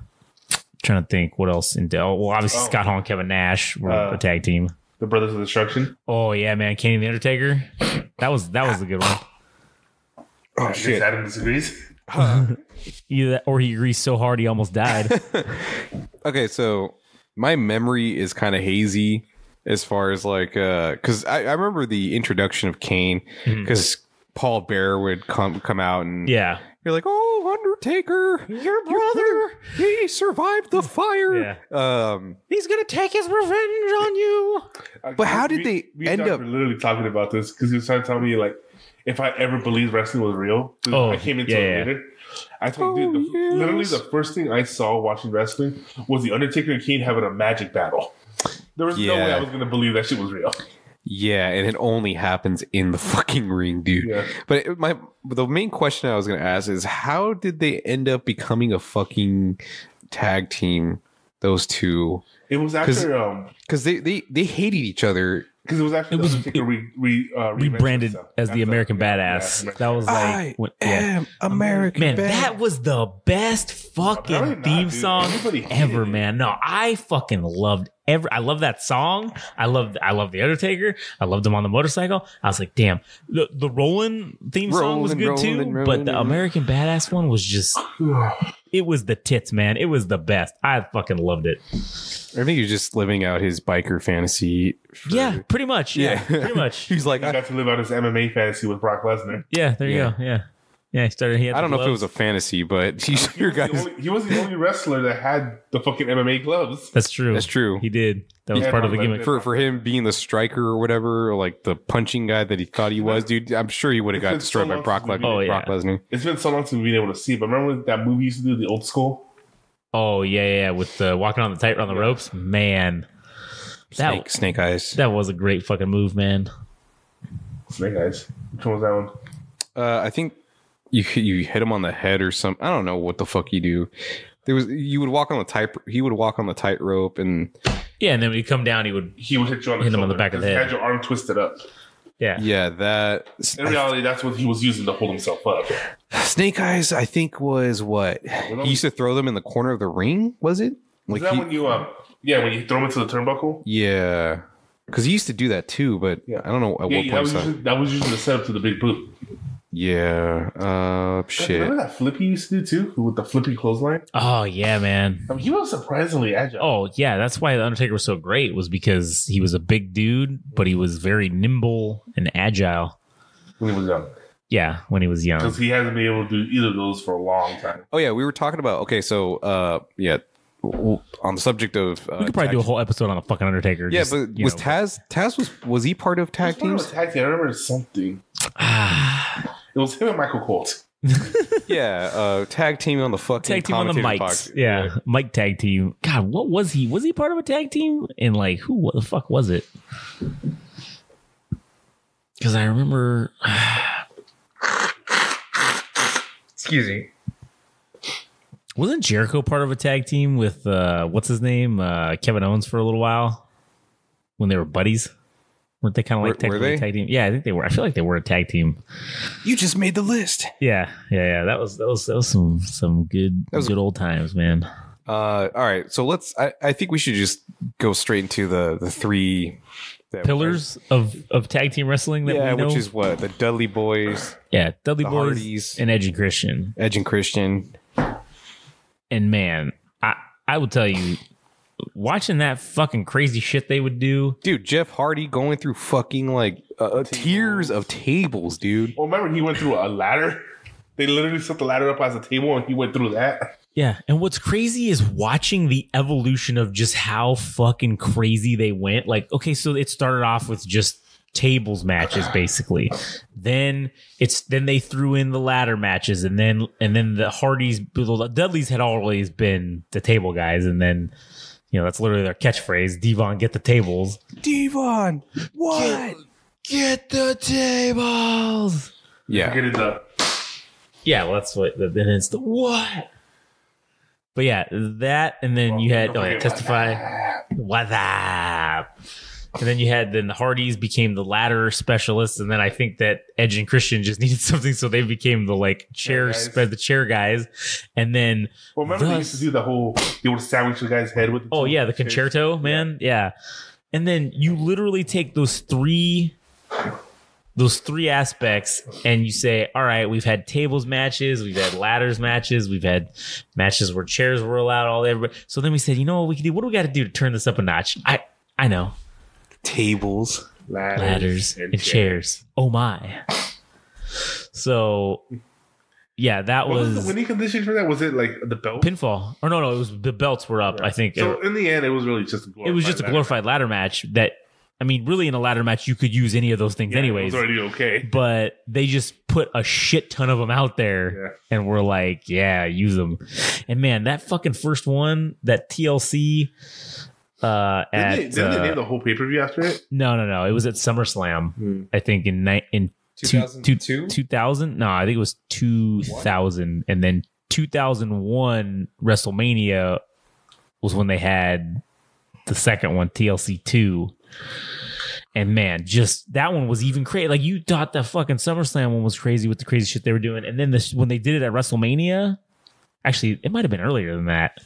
to think what else in Dell. Well, obviously, Scott Hall and Kevin Nash were a tag team. The Brothers of Destruction. Oh yeah, man, Kane and the Undertaker. That was a good one. Oh shit! Adam disagrees. Either that, or he agrees so hard he almost died. Okay, so my memory is kind of hazy as far as like, because I remember the introduction of Kane because Paul Bearer would come out and you're like, oh, Undertaker, your brother, he survived the fire. Yeah. He's gonna take his revenge on you. But how did they end up? We were literally talking about this because he was trying to tell me like if I ever believed wrestling was real. I came into it later. I told you, literally the first thing I saw watching wrestling was the Undertaker and Kane having a magic battle. There was no way I was going to believe that shit was real. Yeah, and it only happens in the fucking ring, dude. Yeah. But the main question I was going to ask is how did they end up becoming a fucking tag team? Those two. It was after because they hated each other. Because it was actually rebranded as the American Badass. That was like American man. Badass. That was the best fucking theme song ever, man. No, I fucking loved I love that song. I love the Undertaker. I loved him on the motorcycle. I was like, damn, the Rollin' theme song was good too. But the American Badass one was just, it was the tits, man. It was the best. I fucking loved it. I think he's just living out his biker fantasy. Yeah, pretty much. Yeah, pretty much. He's like, he got to live out his MMA fantasy with Brock Lesnar. Yeah, there you go. Yeah. Yeah, he had I don't know if it was a fantasy, but he was the only wrestler that had the fucking MMA gloves. That's true. That's true. He did. That was part of the gimmick. For him being the striker or whatever, or like the punching guy that he thought he was, dude, I'm sure he would have got destroyed by Brock Lesnar. It's been so long since we've been able to see, but remember that movie used to do, The Old School? Oh, yeah, with the walking on the tightrope on the ropes? Man. Snake Eyes. That was a great fucking move, man. Snake Eyes. Which one was that one? I think you hit him on the head or something. I don't know what the fuck you do. He would walk on the tightrope and and then when he'd come down, he would hit you on him on the back of the head. He had your arm twisted up. Yeah, that. In reality, that's what he was using to hold himself up. Snake Eyes, I think, was what he used to throw them in the corner of the ring. Was it? Is that when you when you throw him into the turnbuckle? Yeah, because he used to do that too, but I don't know at what point. That was usually the setup to the big boot. Yeah. Shit. Remember that flip he used to do too, with the flipping clothesline? Oh yeah, man. I mean, he was surprisingly agile. Oh yeah, that's why the Undertaker was so great, was because he was a big dude, but he was very nimble and agile. When he was young. Yeah, when he was young. Because he hasn't been able to do either of those for a long time. Oh yeah, we were talking about. Okay, so on the subject of we could probably do a whole episode on the fucking Undertaker. Yeah, but was Taz was he part of tag teams? Tag team. I remember something. It was him and Michael Colt. Yeah, tag team on the fucking tag team on the mics. Box. Yeah, mic tag team. God, what was he? Was he part of a tag team? And like, what the fuck was it? Because I remember. Excuse me. Wasn't Jericho part of a tag team with what's his name, Kevin Owens for a little while when they were buddies? Weren't they kind of like technically a tag team? Yeah, I think they were. I feel like they were a tag team. You just made the list. Yeah. That was some good old times, man. All right, so let's. I think we should just go straight into the three pillars of tag team wrestling. That we know. Which is what the Dudley Boys. Yeah, Dudley the Boys Hardys, and Edge and Christian. And man, I will tell you, watching that fucking crazy shit they would do. Dude, Jeff Hardy going through fucking like tiers of tables, dude. Well, remember he went through a ladder? They literally set the ladder up as a table and he went through that. Yeah, and what's crazy is watching the evolution of just how fucking crazy they went. Like, okay, so it started off with just tables matches basically. Then they threw in the ladder matches, and then the Hardys, the Dudleys had always been the table guys, and then that's literally their catchphrase, Devon, get the tables. Devon, what? Get the tables. Yeah. Get it up. Yeah, well, that's what. Then it's the what. But yeah, that, and then you had testify. What's up? And then you had the Hardys became the ladder specialists, and then I think that Edge and Christian just needed something, so they became the the chair guys. And then remember they used to do they would sandwich the guy's head with the concerto, man. Yeah. And then you literally take those three aspects and you say, all right, we've had tables matches, we've had ladders matches, we've had matches where chairs were allowed, all everybody. So then we said, you know what we can do? What do we got to do to turn this up a notch? I know. Tables, ladders, and chairs. Oh my. So yeah, that was the winning condition for that. Was it like the belt pinfall? Or no, it was the belts were up. Yeah. I think. So in the end, it was really just a glorified ladder match. That, I mean, really in a ladder match, you could use any of those things anyways. It was already okay. But they just put a shit ton of them out there, and we're like, yeah, use them. And man, that fucking first one, that TLC. Didn't they name the whole pay-per-view after it? No. It was at SummerSlam. I think in 2002? 2000? No, I think it was 2000. What? And then 2001 WrestleMania was when they had the second one, TLC 2. And man, just that one was even crazy. Like, you thought the fucking SummerSlam one was crazy with the crazy shit they were doing. And then when they did it at WrestleMania, actually, it might have been earlier than that.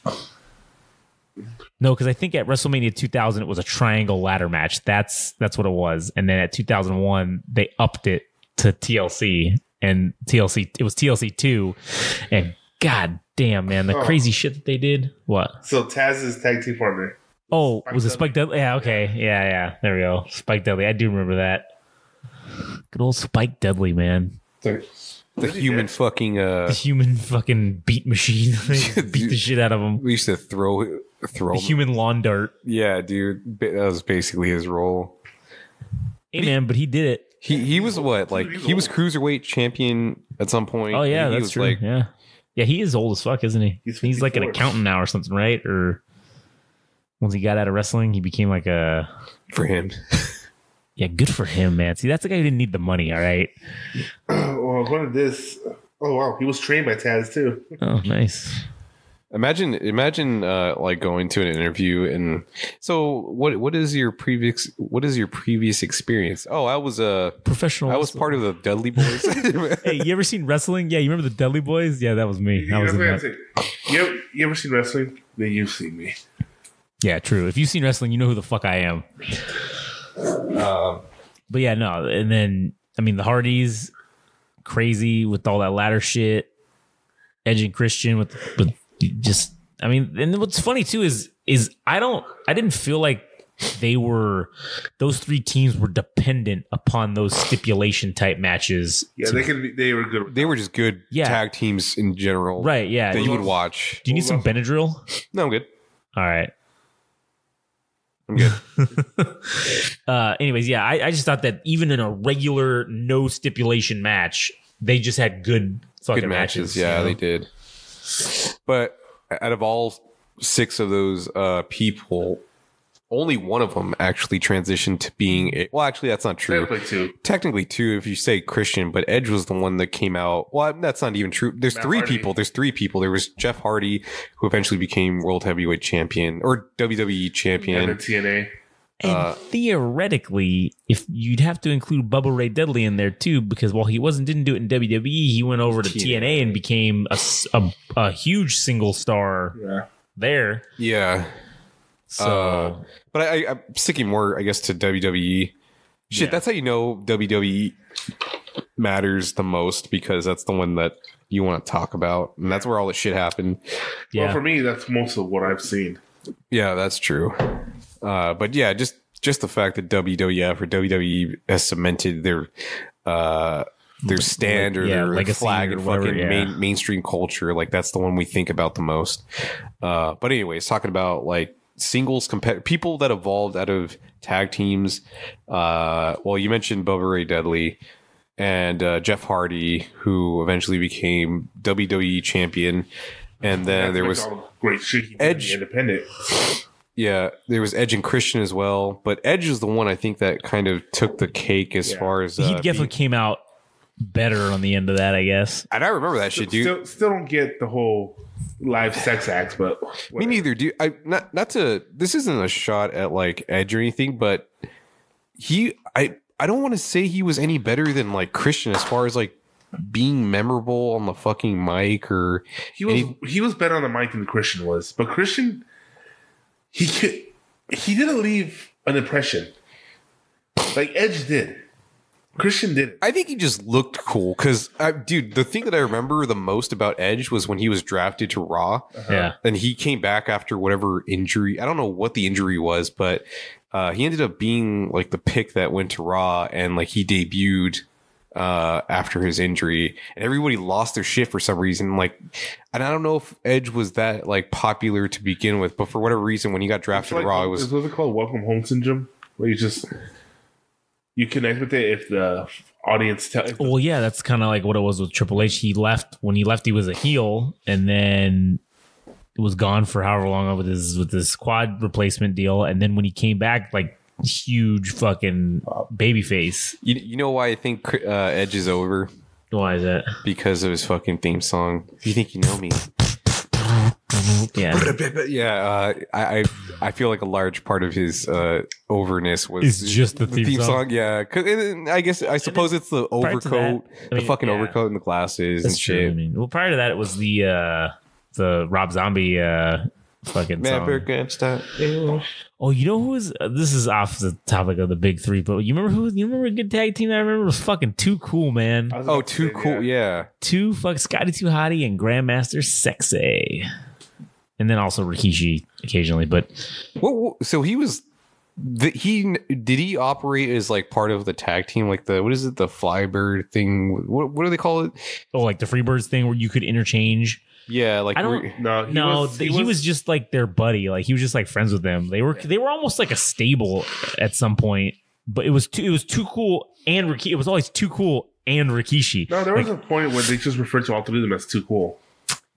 No, because I think at WrestleMania 2000 it was a triangle ladder match. That's what it was. And then at 2001 they upped it to TLC, and it was TLC 2. And god damn, man, the crazy shit that they did. What? So Taz's tag team partner. Oh, was it Spike Dudley? Yeah, okay. Yeah. There we go. Spike Dudley. I do remember that. Good old Spike Dudley, man. The human fucking beat machine. Beat the shit out of him. We used to throw the human lawn dart. Yeah, dude, that was basically his role. Hey, man, but he did it. He was what? Like, he was cruiserweight champion at some point. Oh yeah, that's true. Like, yeah, he is old as fuck, isn't he? He's like an accountant now or something, right? Or once he got out of wrestling, he became like a for him. Yeah, good for him, man. See, that's the guy who didn't need the money, all right? Well, one of this. Oh, wow. He was trained by Taz, too. Oh, nice. Imagine like going to an interview and so what is your previous experience? Oh, I was a Professional. I was part of the Dudley Boys. Hey, you ever seen wrestling? Yeah, you remember the Dudley Boys? Yeah, that was me. I was in that. You ever seen wrestling? Then you've seen me. Yeah, true. If you've seen wrestling, you know who the fuck I am. But yeah, no. And then, I mean, the Hardys, crazy with all that ladder shit. Edge and Christian with just, I mean, and what's funny too is I didn't feel like those three teams were dependent upon those stipulation type matches. Yeah, they were good. They were just good tag teams in general. Right, yeah. That you would watch. Do you need some Benadryl? No, I'm good. All right. I'm good. Anyways, yeah, I just thought that even in a regular no stipulation match, they just had good fucking matches. Yeah, they did. But out of all 6 of those people, only one of them actually transitioned to being well, actually, that's not true. Technically two if you say Christian, but Edge was the one that came out. Well, that's not even true. There's three people. There was Jeff Hardy, who eventually became World Heavyweight Champion or WWE Champion. And the TNA. And theoretically, if you'd have to include Bubba Ray Dudley in there too, because while he didn't do it in WWE, he went over to TNA and became a huge single star there. Yeah. So, but I'm sticking more, I guess, to WWE. Shit, that's how you know WWE matters the most, because that's the one that you want to talk about, and that's where all the shit happened. Yeah. Well, for me, that's most of what I've seen. Yeah, that's true. But yeah, just the fact that WWF or WWE has cemented their stand or their flag and fucking mainstream culture, like that's the one we think about the most. But anyways, talking about like singles people that evolved out of tag teams. Well, you mentioned Bubba Ray Dudley and Jeff Hardy, who eventually became WWE champion. And then there was great Edge independent. Yeah, there was Edge and Christian as well, but Edge is the one I think that kind of took the cake as far as he definitely came out better on the end of that, I guess. And I remember that shit, dude. Still don't get the whole live sex acts, but whatever. Me neither, dude. Not to. This isn't a shot at like Edge or anything, but I don't want to say he was any better than like Christian as far as like being memorable on the fucking mic or he was better on the mic than Christian was, but Christian. He didn't leave an impression like Edge did. Christian didn't. I think he just looked cool because, dude, the thing that I remember the most about Edge was when he was drafted to Raw. Yeah. And he came back after whatever injury. I don't know what the injury was, but he ended up being like the pick that went to Raw, and like he debuted after his injury, and everybody lost their shit for some reason. Like, and I don't know if Edge was that like popular to begin with, but for whatever reason, when he got drafted to Raw, it was what's it called, welcome home syndrome, where you connect with it if the audience well, yeah, that's kind of like what it was with Triple H. When he left, he was a heel, and then it was gone for however long with this quad replacement deal, and then when he came back, like huge fucking baby face. You know why I think Edge is over? Why is that? Because of his fucking theme song. You think you know me? Yeah. I feel like a large part of his overness was it's just the theme song. Yeah, I suppose it's the overcoat, the fucking overcoat and the glasses and shit. I mean, well, prior to that, it was the Rob Zombie fucking song. Oh, you know who is? This is off the topic of the big three, but you remember a good tag team that I remember was fucking Too Cool, man. Oh, Too Cool, yeah. Scotty 2 Hotty and Grandmaster Sexay. And then also Rikishi occasionally, but so he was did he operate as like part of the tag team, like the Flybird thing? What do they call it? Oh, like the Freebirds thing where you could interchange. Yeah, like he was just like their buddy. Like he was just like friends with them. They were almost like a stable at some point. But it was Too Cool and Rikishi. It was always Too Cool and Rikishi. No, there was a point where they just referred to all three of them as Too Cool.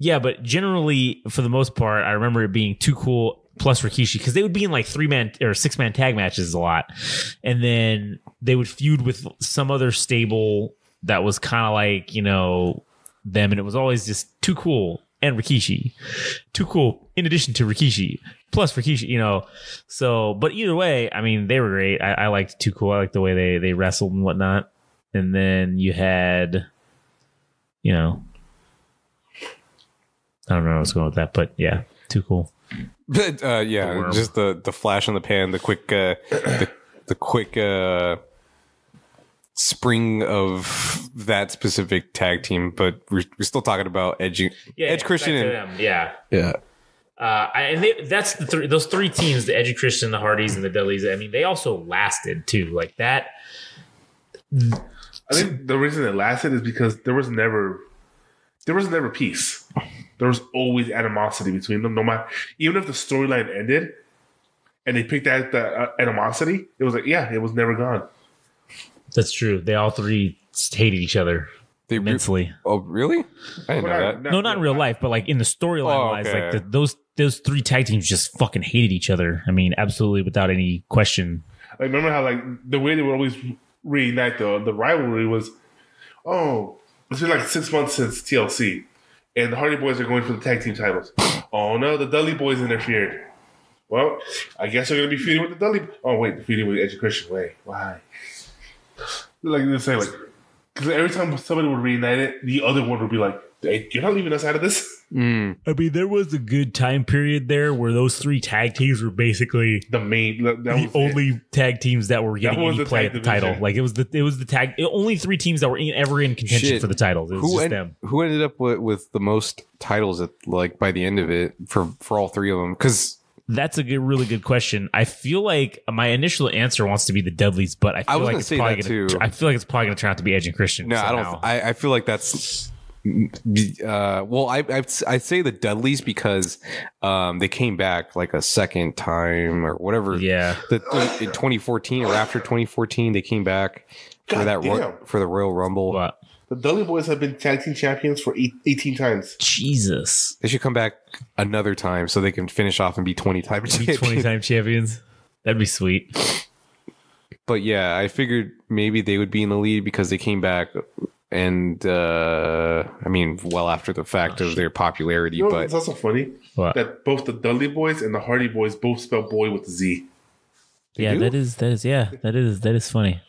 Yeah, but generally, for the most part, I remember it being Too Cool plus Rikishi, because they would be in like 3-man or 6-man tag matches a lot, and then they would feud with some other stable that was kind of like them, and it was always just Too Cool and Rikishi. Too Cool in addition to Rikishi. Plus Rikishi, you know. So, but either way, I mean, they were great. I liked Too Cool. I liked the way they wrestled and whatnot. And then you had, you know, I don't know what's going with that, but yeah, Too Cool. But yeah, just the flash in the pan, the quick the quick spring of that specific tag team. But we're still talking about Edge Christian, and yeah. And that's those three teams: the Edge Christian, the Hardys, and the Dudleys. I mean, they also lasted too, like that. I think the reason it lasted is because there was never peace. There was always animosity between them. No matter, even if the storyline ended and they picked out the animosity, it was like, yeah, it was never gone. That's true. They all three hated each other immensely. Oh, really? I didn't know that. No, not in real life, but like in the storyline wise, like those three tag teams just fucking hated each other. I mean, absolutely, without any question. I remember how like the way they would always reunite the rivalry was, it's been like 6 months since TLC. And the Hardy Boys are going for the tag team titles. Oh no, the Dudley Boys interfered. Well, I guess they're going to be feuding with the Dudley. Oh wait, they're feuding with Edge Christian. Wait, why? Like they say, like because every time somebody would reunite it, the other one would be like, "Hey, you're not leaving us out of this." I mean, there was a good time period there where those three tag teams were basically the main, the only tag teams that were getting any play at the title. Like it was the tag only three teams that were ever in contention for the titles. It was just them. Who ended up with the most titles at like by the end of it for all three of them? Because that's a really good question. I feel like my initial answer wants to be the Dudleys, but I feel like it's probably going to turn out to be Edge and Christian. No, somehow. I don't. I feel like that's. Well, I say the Dudleys because they came back like a second time or whatever. Yeah, in 2014 or after 2014, they came back for the Royal Rumble. What? The Dudley Boys have been tag team champions for 18 times. Jesus, they should come back another time so they can finish off and be 20-time champions. 20-time champions. That'd be sweet. But yeah, I figured maybe they would be in the lead because they came back. And I mean, well after the fact of their popularity, you know, but it's also funny that both the Dudley Boys and the Hardy Boys both spell boy with a Z. Yeah, that is funny.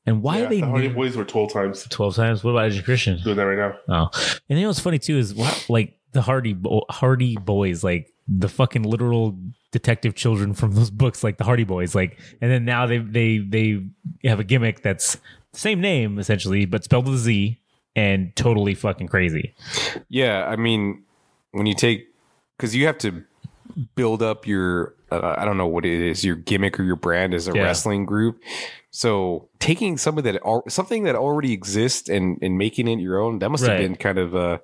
And why are they? The Hardy Boys were 12 times. 12 times. What about Edge and Christian? Doing that right now. Oh, and you know what's funny too is like the Hardy Boys, like the fucking literal detective children from those books, like the Hardy Boys, like, and then now they have a gimmick that's same name essentially, but spelled with a Z and totally fucking crazy. Yeah, I mean, when you take, because you have to build up your, I don't know what it is, your gimmick or your brand as a wrestling group. So taking something that already exists and making it your own, that must have been kind of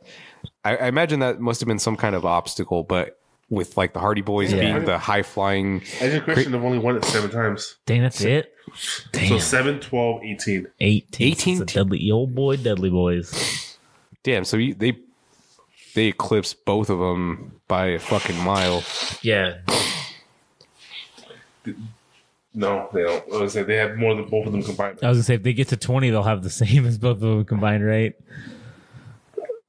I imagine that must have been some kind of obstacle, but with like the Hardy Boys being the high flying. Edge and Christian have only won it 7 times. Dang, that's it. Damn. So 7, 12, 18. 18 Dudley, old boy Dudley Boys. Damn, so they eclipsed both of them by a fucking mile. Yeah. No, they don't. I was say they have more than both of them combined. I was gonna say if they get to 20, they'll have the same as both of them combined, right?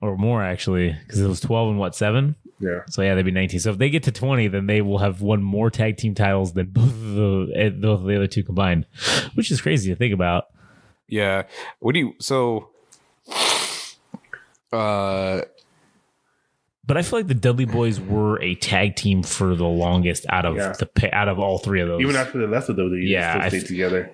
Or more actually, because it was 12 and 7. Yeah. So yeah, they'd be 19. So if they get to 20, then they will have won more tag team titles than both of the other two combined, which is crazy to think about. Yeah. But I feel like the Dudley Boys were a tag team for the longest out of all three of those. Even after they left the WWE, they still stayed together.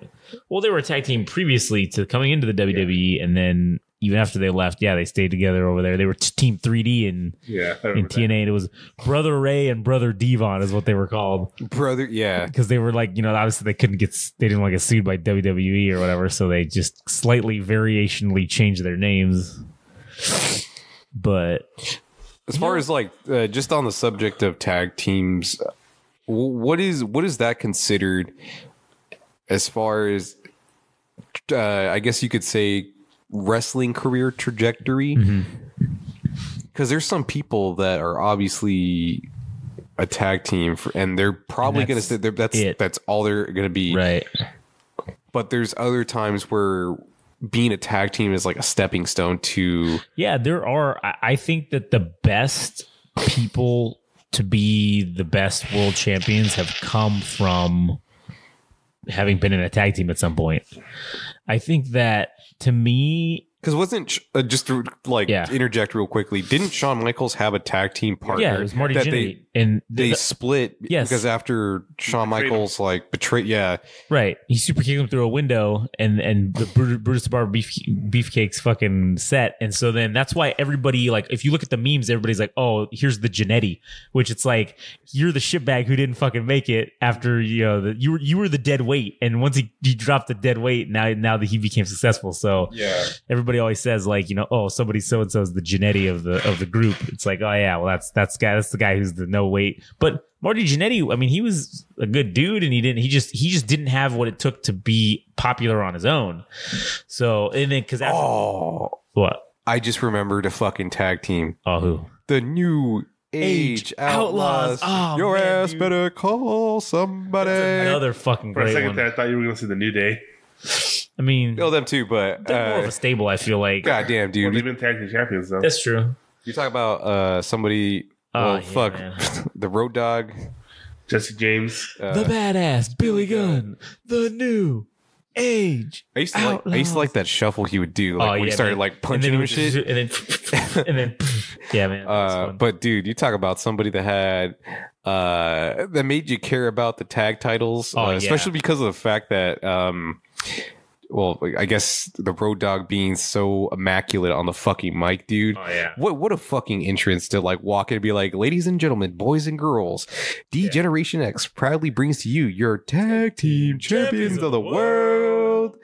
Well, they were a tag team previously to coming into the WWE, and then even after they left, they stayed together over there. They were Team 3D in TNA, and it was Brother Ray and Brother Devon is what they were called. Because they were like, obviously they didn't want to get sued by WWE or whatever, so they just slightly variationally changed their names. But as far as like just on the subject of tag teams, what is that considered as far as I guess you could say wrestling career trajectory? Because there's some people that are obviously a tag team and they're probably going to say that's all they're going to be, right? But there's other times where being a tag team is like a stepping stone to. Yeah, there are. I think that the best people to be the best world champions have come from having been in a tag team at some point. I think that, to me, because wasn't just to interject real quickly, didn't Shawn Michaels have a tag team partner? Yeah, it was Marty that Jannetty, and they split. Yes, because after Shawn Michaels like betrayed, right, he super kicked him through a window, and the Brutus the Barber Beefcake's fucking set, and so then that's why everybody, like, if you look at the memes, everybody's like, oh, here's the Jannetty, which it's like, you're the shitbag who didn't fucking make it after, you know, you were the dead weight, and once he dropped the dead weight, now that he became successful, so yeah. Everybody always says, like, you know, oh, somebody so and so is the Jannetty of the group. It's like, oh yeah, well that's the guy who's the no weight. But Marty Jannetty, I mean, he was a good dude, and he just didn't have what it took to be popular on his own. So, and then because what, I just remembered a fucking tag team. Oh, who? The New Age Outlaws. Oh, your man, ass dude. better call somebody. Another fucking For a great second one. there, I thought you were going to see the New Day. I mean, Oh, them too, but they're more of a stable, I feel like. goddamn, Well, dude. they've been tag team champions, though. That's true. You talk about somebody. Oh, Well, yeah, fuck man. the Road Dog. Jesse James. The badass Billy Gunn, the New Age. I used to like that shuffle he would do, like when he started like punching him and shit. And then, yeah, man. that's fun. But dude, you talk about somebody that had that made you care about the tag titles, Oh, yeah. especially because of the fact that well, I guess the Road Dog being so immaculate on the fucking mic, dude. Oh, yeah. What a fucking entrance to like walk in and be like, ladies and gentlemen, boys and girls, D-Generation X proudly brings to you your tag team champions of the world,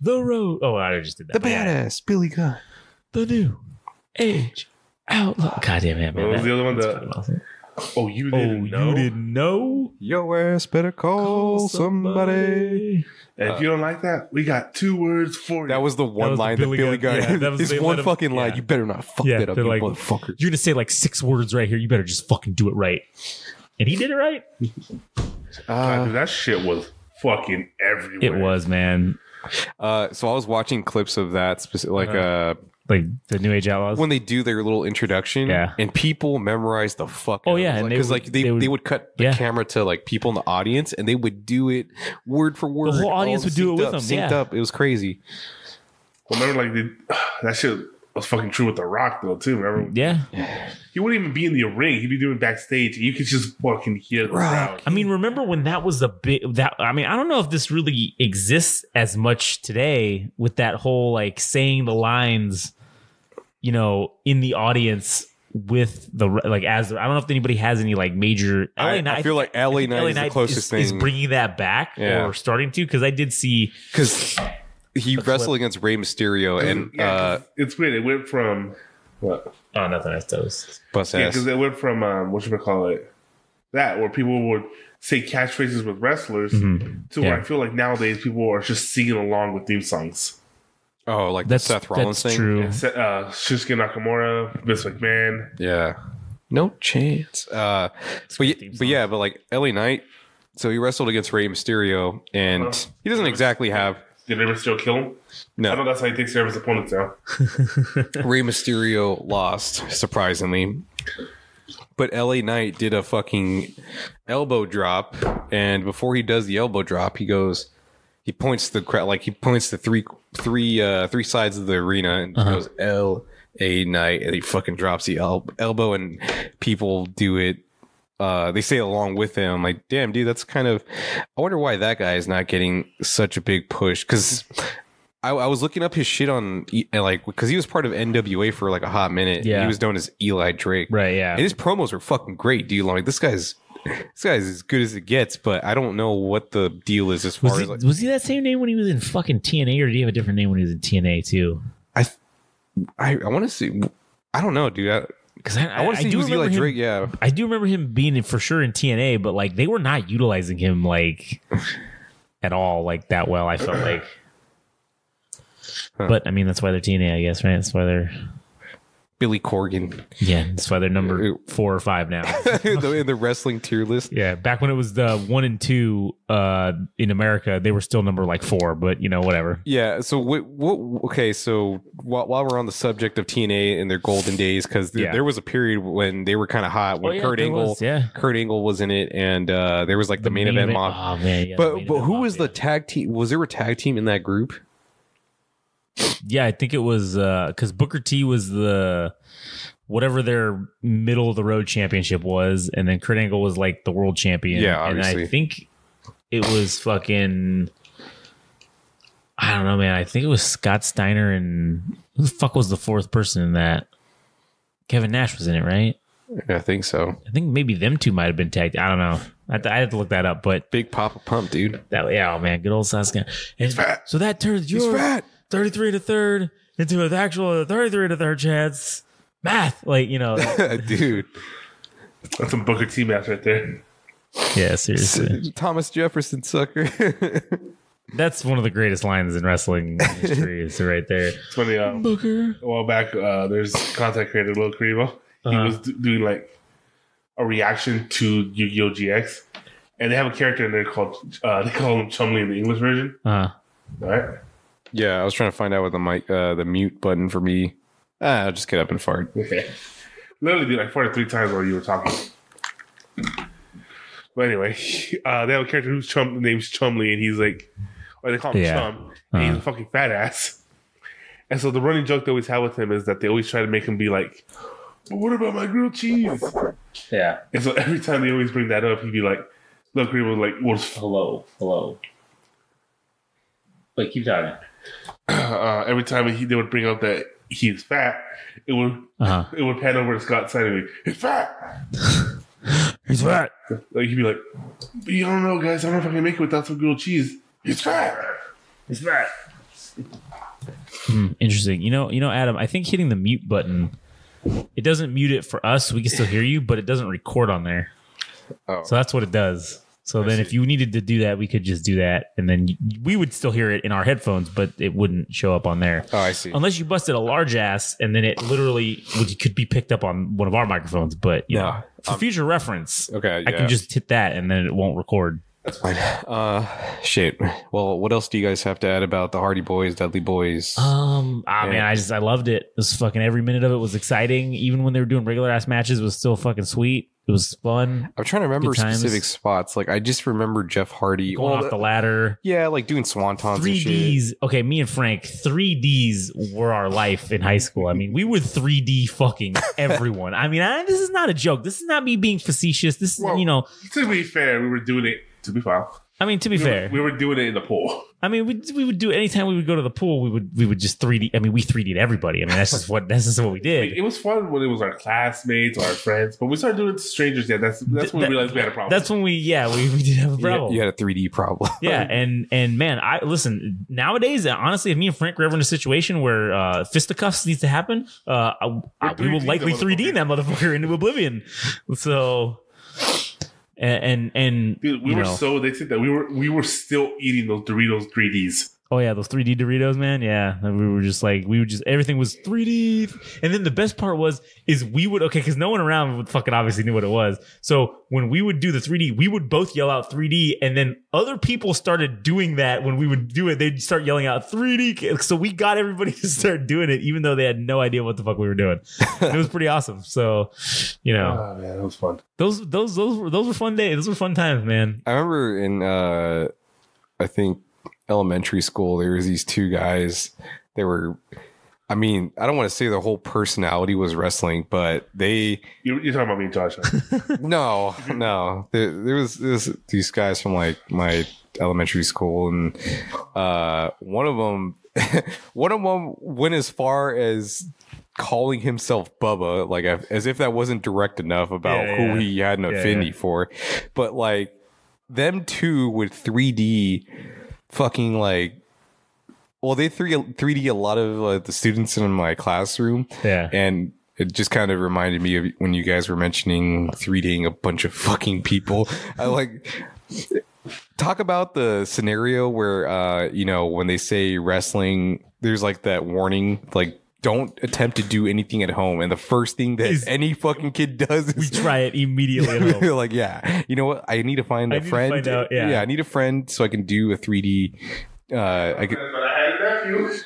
The Road. Oh, I just did that. the but yeah. badass Billy Gunn. The New Age Outlaw. God damn it, man. What was the other one? That's fucking awesome. Oh, you didn't know? You didn't know? Your ass better call somebody. And if you don't like that, we got 2 words for you. That was the one was line Billy that Billy Gunn. Gunn. Yeah, that was- This they one let him- fucking line. yeah. You better not fuck Yeah, that up, they're you like, motherfucker. You're going to say like 6 words right here. You better just fucking do it right. And he did it right. God, dude, that shit was fucking everywhere. It was, man. So I was watching clips of that, Like the New Age Outlaws. when they do their little introduction, Yeah. and people memorize the fuck. Oh, out of yeah, it. and because they would- would cut the yeah. camera to like people in the audience, and they would do it word for word. whole audience all would do it synced with up, them, synced yeah. up. It was crazy. Remember, like, that shit was fucking true with The Rock, though, too. Remember? Yeah. He wouldn't even be in the ring. He'd be doing backstage. You could just fucking hear the crowd. I mean, remember when that was the big I mean, I don't know if this really exists as much today with that whole like saying the lines, you know, in the audience with the like as I don't know if anybody has any like major. I feel like LA Knight is the closest is thing. bringing that back Yeah. or starting to, because I did see Because he wrestled against Rey Mysterio and Yeah, 'cause it's weird. It went from what? oh nothing else toes. bust Yeah, ass. because it went from that where people would say catchphrases with wrestlers to where Yeah. I feel like nowadays people are just singing along with theme songs. Oh, like That's the Seth Rollins that's thing. true. Shinsuke Nakamura, Vince McMahon. Yeah. No chance. But like LA Knight, so he wrestled against Rey Mysterio, and he doesn't exactly have. Did they ever still kill him? I know No, that's how he takes care of his opponents now. Rey Mysterio lost, surprisingly. But LA Knight did a fucking elbow drop, and before he does the elbow drop, he points to the crowd, like he points to three sides of the arena, and he goes LA Knight, and he fucking drops the elbow, and people do it. They say it along with him. Like, damn, dude, that's kind of. I wonder why that guy is not getting such a big push. Because I was looking up his shit on like because he was part of NWA for like a hot minute. Yeah. He was known as Eli Drake. Right, yeah. And his promos were fucking great, dude. Like this guy's as good as it gets. But I don't know what the deal is as far as like, Was he that same name when he was in fucking TNA, or did he have a different name when he was in TNA too? I want to see. I don't know, dude. Because I want to see do who's Eli remember him- Drake. Yeah. I do remember him being for sure in TNA, but like they were not utilizing him like at all like that well. I felt like, but I mean that's why they're TNA, I guess, right? That's why they're Billy Corgan. Yeah, that's why they're number 4 or 5 now. in the wrestling tier list. Yeah, back when it was the 1 and 2 in America, they were still number like 4, but whatever. Yeah. So okay. So while we're on the subject of TNA and their golden days, because there was a period when they were kind of hot when Kurt Angle was in it, and there was like the main event mob. Oh man, yeah, but who was the tag team? Was there a tag team in that group? Yeah, I think it was because Booker T was the whatever their middle of the road championship was, and then Kurt Angle was like the world champion. Yeah, obviously. And I think it was fucking. I don't know, man. I think it was Scott Steiner and who the fuck was the 4th person in that? Kevin Nash was in it, right? Yeah, I think so. I think maybe them two might have been tagged. I don't know. I had to look that up, but Big Papa Pump, dude. Oh man, good old Sasuke. He's fat. So that turns your 33 to 3rd into an actual 33 to 3rd chance. Math, dude. That's some Booker T math right there. Yeah, seriously. Thomas Jefferson, sucker. That's one of the greatest lines in wrestling history. Is right there. It's funny. Booker. A while back, there's content creator Will Crevo. He was doing like a reaction to Yu-Gi-Oh! GX, and they have a character in there called they call him Chumley in the English version. All right. Yeah, I was trying to find out what the mute button for me. I'll just get up and fart. Okay. Literally, dude, I farted 3 times while you were talking. But anyway, they have a character who's named Chumley, and he's like, or they call him Chum, and he's a fucking fat ass. And so the running joke they always have with him is that they always try to make him be like, but what about my grilled cheese? Yeah. And so every time they always bring that up, he'd be like, look, he was like, hello. Wait, keep talking. Every time they would bring up that he's fat, it would pan over to Scott Steiner. He's fat. He's fat. Like he'd be like, I don't know, guys. I don't know if I can make it without some grilled cheese. He's fat. He's fat. Interesting. Adam, I think hitting the mute button, it doesn't mute it for us. We can still hear you, but it doesn't record on there. Oh. So that's what it does. So then if you needed to do that, we could just do that. And then we would still hear it in our headphones, but it wouldn't show up on there. Oh, I see. Unless you busted a large ass and then it literally could be picked up on one of our microphones. But, for future reference, I can just hit that and then it won't record. That's fine. Shit. Well, what else do you guys have to add about the Hardy Boys, Dudley Boys? Man, I loved it. It was fucking every minute of it was exciting. Even when they were doing regular ass matches, it was still fucking sweet. It was fun. I'm trying to remember specific spots. Like I just remember Jeff Hardy going off the ladder. Yeah, like doing swantons. 3Ds. Okay, me and Frank, 3Ds were our life in high school. I mean, we would 3D fucking everyone. I mean, this is not a joke. This is not me being facetious. This is, To be fair, we were doing it. To be fair. I mean, to be fair, we were doing it in the pool. I mean, we would do anytime we would go to the pool. We would just 3D. I mean, we 3D'd everybody. I mean, that's just what we did. It was fun when it was our classmates or our friends, but we started doing it to strangers. Yeah, that's when we realized we had a problem. That's when we did have a problem. You had a 3D problem. Yeah, and man, listen. Nowadays, honestly, if me and Frank were ever in a situation where fisticuffs needs to happen, we will likely 3D that motherfucker into oblivion. So. And dude, they said that we were still eating those Doritos 3Ds. Oh yeah, those 3D Doritos, man. Yeah, everything was 3D. And then the best part is we would because no one around would fucking obviously knew what it was. So when we would do the 3D, we would both yell out 3D, and then other people started doing that when we would do it. They'd start yelling out 3D. So we got everybody to start doing it, even though they had no idea what the fuck we were doing. It was pretty awesome. So oh man, that was fun. Those were fun days. Those were fun times, man. I remember in I think elementary school, there was these 2 guys. They were, I mean, I don't want to say their whole personality was wrestling, but you're talking about me and Josh, huh? no. There was these guys from like my elementary school, and one of them went as far as calling himself Bubba, like as if that wasn't direct enough about who he had an affinity for. But like them 2 with 3D fucking like, well, they 3D a lot of the students in my classroom. Yeah. And it just kind of reminded me of when you guys were mentioning 3Ding a bunch of fucking people. I like talk about the scenario where when they say wrestling, there's like that warning, like don't attempt to do anything at home, and the first thing that any fucking kid does is We try it immediately at home. like, yeah, you know what? I need to find a friend. Find out, yeah. I need a friend so I can do a 3D. I could. But I had a nephew.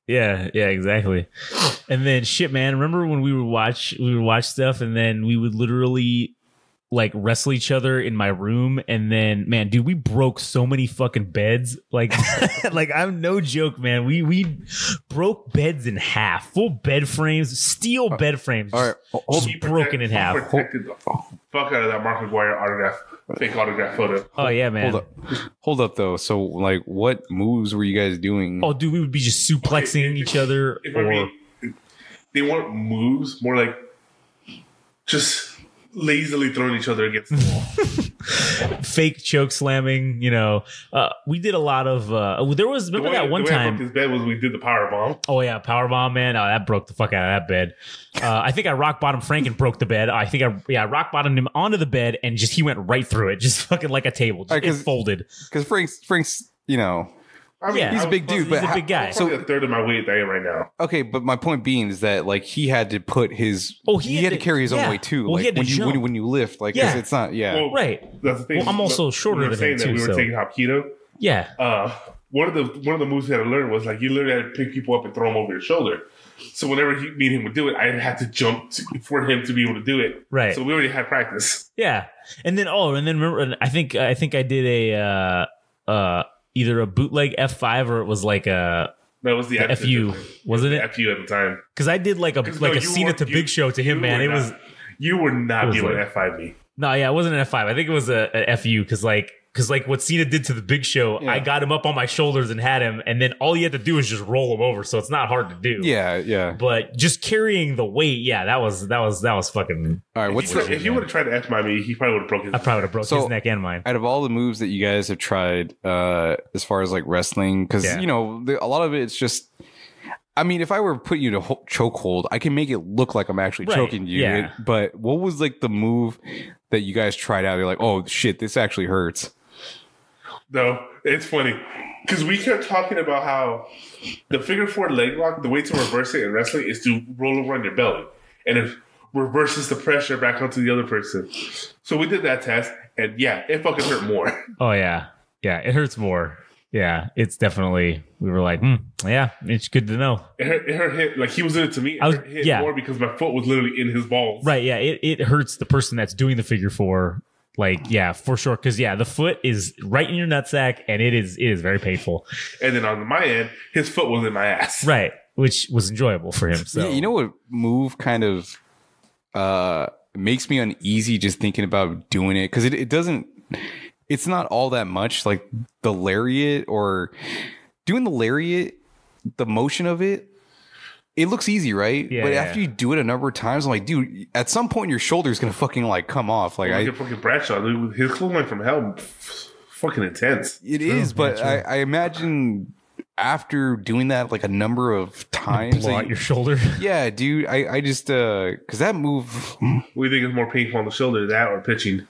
Yeah, exactly. And then shit, man, remember when we would watch stuff and then we would literally like wrestle each other in my room, and then man, dude, we broke so many fucking beds. Like like I'm no joke, man. We broke beds in half. Full bed frames, steel bed frames. All right, just broken in half. Protected the fuck out of that Mark McGuire fake autograph photo. Oh yeah, man. Hold up though. So like, what moves were you guys doing? Oh, dude, we would be just suplexing each other. They weren't moves, more like just lazily throwing each other against the wall. Fake choke slamming, we did a lot of there was that one time his bed was we did the power bomb. Oh yeah, power bomb, man. Oh, that broke the fuck out of that bed. I think I rock bottomed Frank and broke the bed. I think I rock bottomed him onto the bed and he went right through it, just fucking like a table. It folded. Because Frank's I mean, he's a big dude, but he's a big guy. So a third of my weight that I am right now. Okay, but my point being is that like he had to put his he had to carry his own weight too. Well, like when you lift, like 'cause it's not Well, right. That's the thing. Well, I'm also shorter than him too. We were taking Hapkido. Yeah. One of the moves you had to learn was like you literally had to pick people up and throw them over your shoulder. So whenever me and him would do it, I had to jump for him to be able to do it. Right. So we already had practice. Yeah. And then remember, I think I did a either a bootleg F5 or it was like a that was the FU, wasn't it? FU at the time. Because I did like a Cena to Big Show to him, man. You were not able to F5 me. No, yeah, it wasn't an F5. I think it was a FU because what Cena did to the Big Show, I got him up on my shoulders and had him, and then all you had to do is just roll him over, so it's not hard to do. Yeah. But just carrying the weight, that was fucking. All right, if you would have tried to F me, he probably would have broke his. I probably would have broke his neck and mine. Out of all the moves that you guys have tried, as far as like wrestling, because a lot of it's just. I mean, if I were putting you to chokehold, I can make it look like I'm actually choking you. Yeah. But what was like the move that you guys tried out? You're like, oh shit, this actually hurts. No, it's funny because we kept talking about how the figure four leg lock, the way to reverse it in wrestling is to roll over on your belly, and it reverses the pressure back onto the other person. So we did that test, and it fucking hurt more. Oh yeah, it hurts more. Yeah, it's definitely. We were like, it's good to know. It hurt like he was doing it to me. It hit more because my foot was literally in his balls. Right. Yeah. It hurts the person that's doing the figure four. Like, yeah, for sure. Because the foot is right in your nutsack, and it is very painful. And then on my end, his foot was in my ass. Right, which was enjoyable for him. So you know what move kind of makes me uneasy just thinking about doing it, because it doesn't. It's not all that much like the lariat or doing the lariat. The motion of it looks easy, right? Yeah, but after you do it a number of times, I'm like, dude, at some point your shoulder's gonna fucking like come off. Like I fucking Bradshaw, dude, his clothesline from hell, fucking intense. It is, but I imagine after doing that like a number of times, blow out your shoulder. Yeah, dude, I just because that move. What do you think is more painful on the shoulder, that or pitching?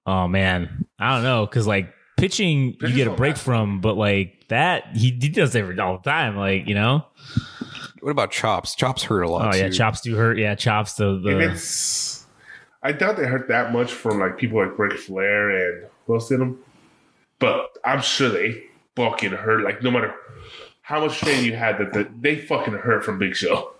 Oh man, I don't know, because like pitching you get a break from, but like that he does it all the time, like What about chops? Chops hurt a lot. Oh yeah, too. chops do hurt. Yeah, chops. I doubt they hurt that much from like people like Ric Flair and who else did them, but I'm sure they fucking hurt. Like no matter how much training you had, that they fucking hurt from Big Show.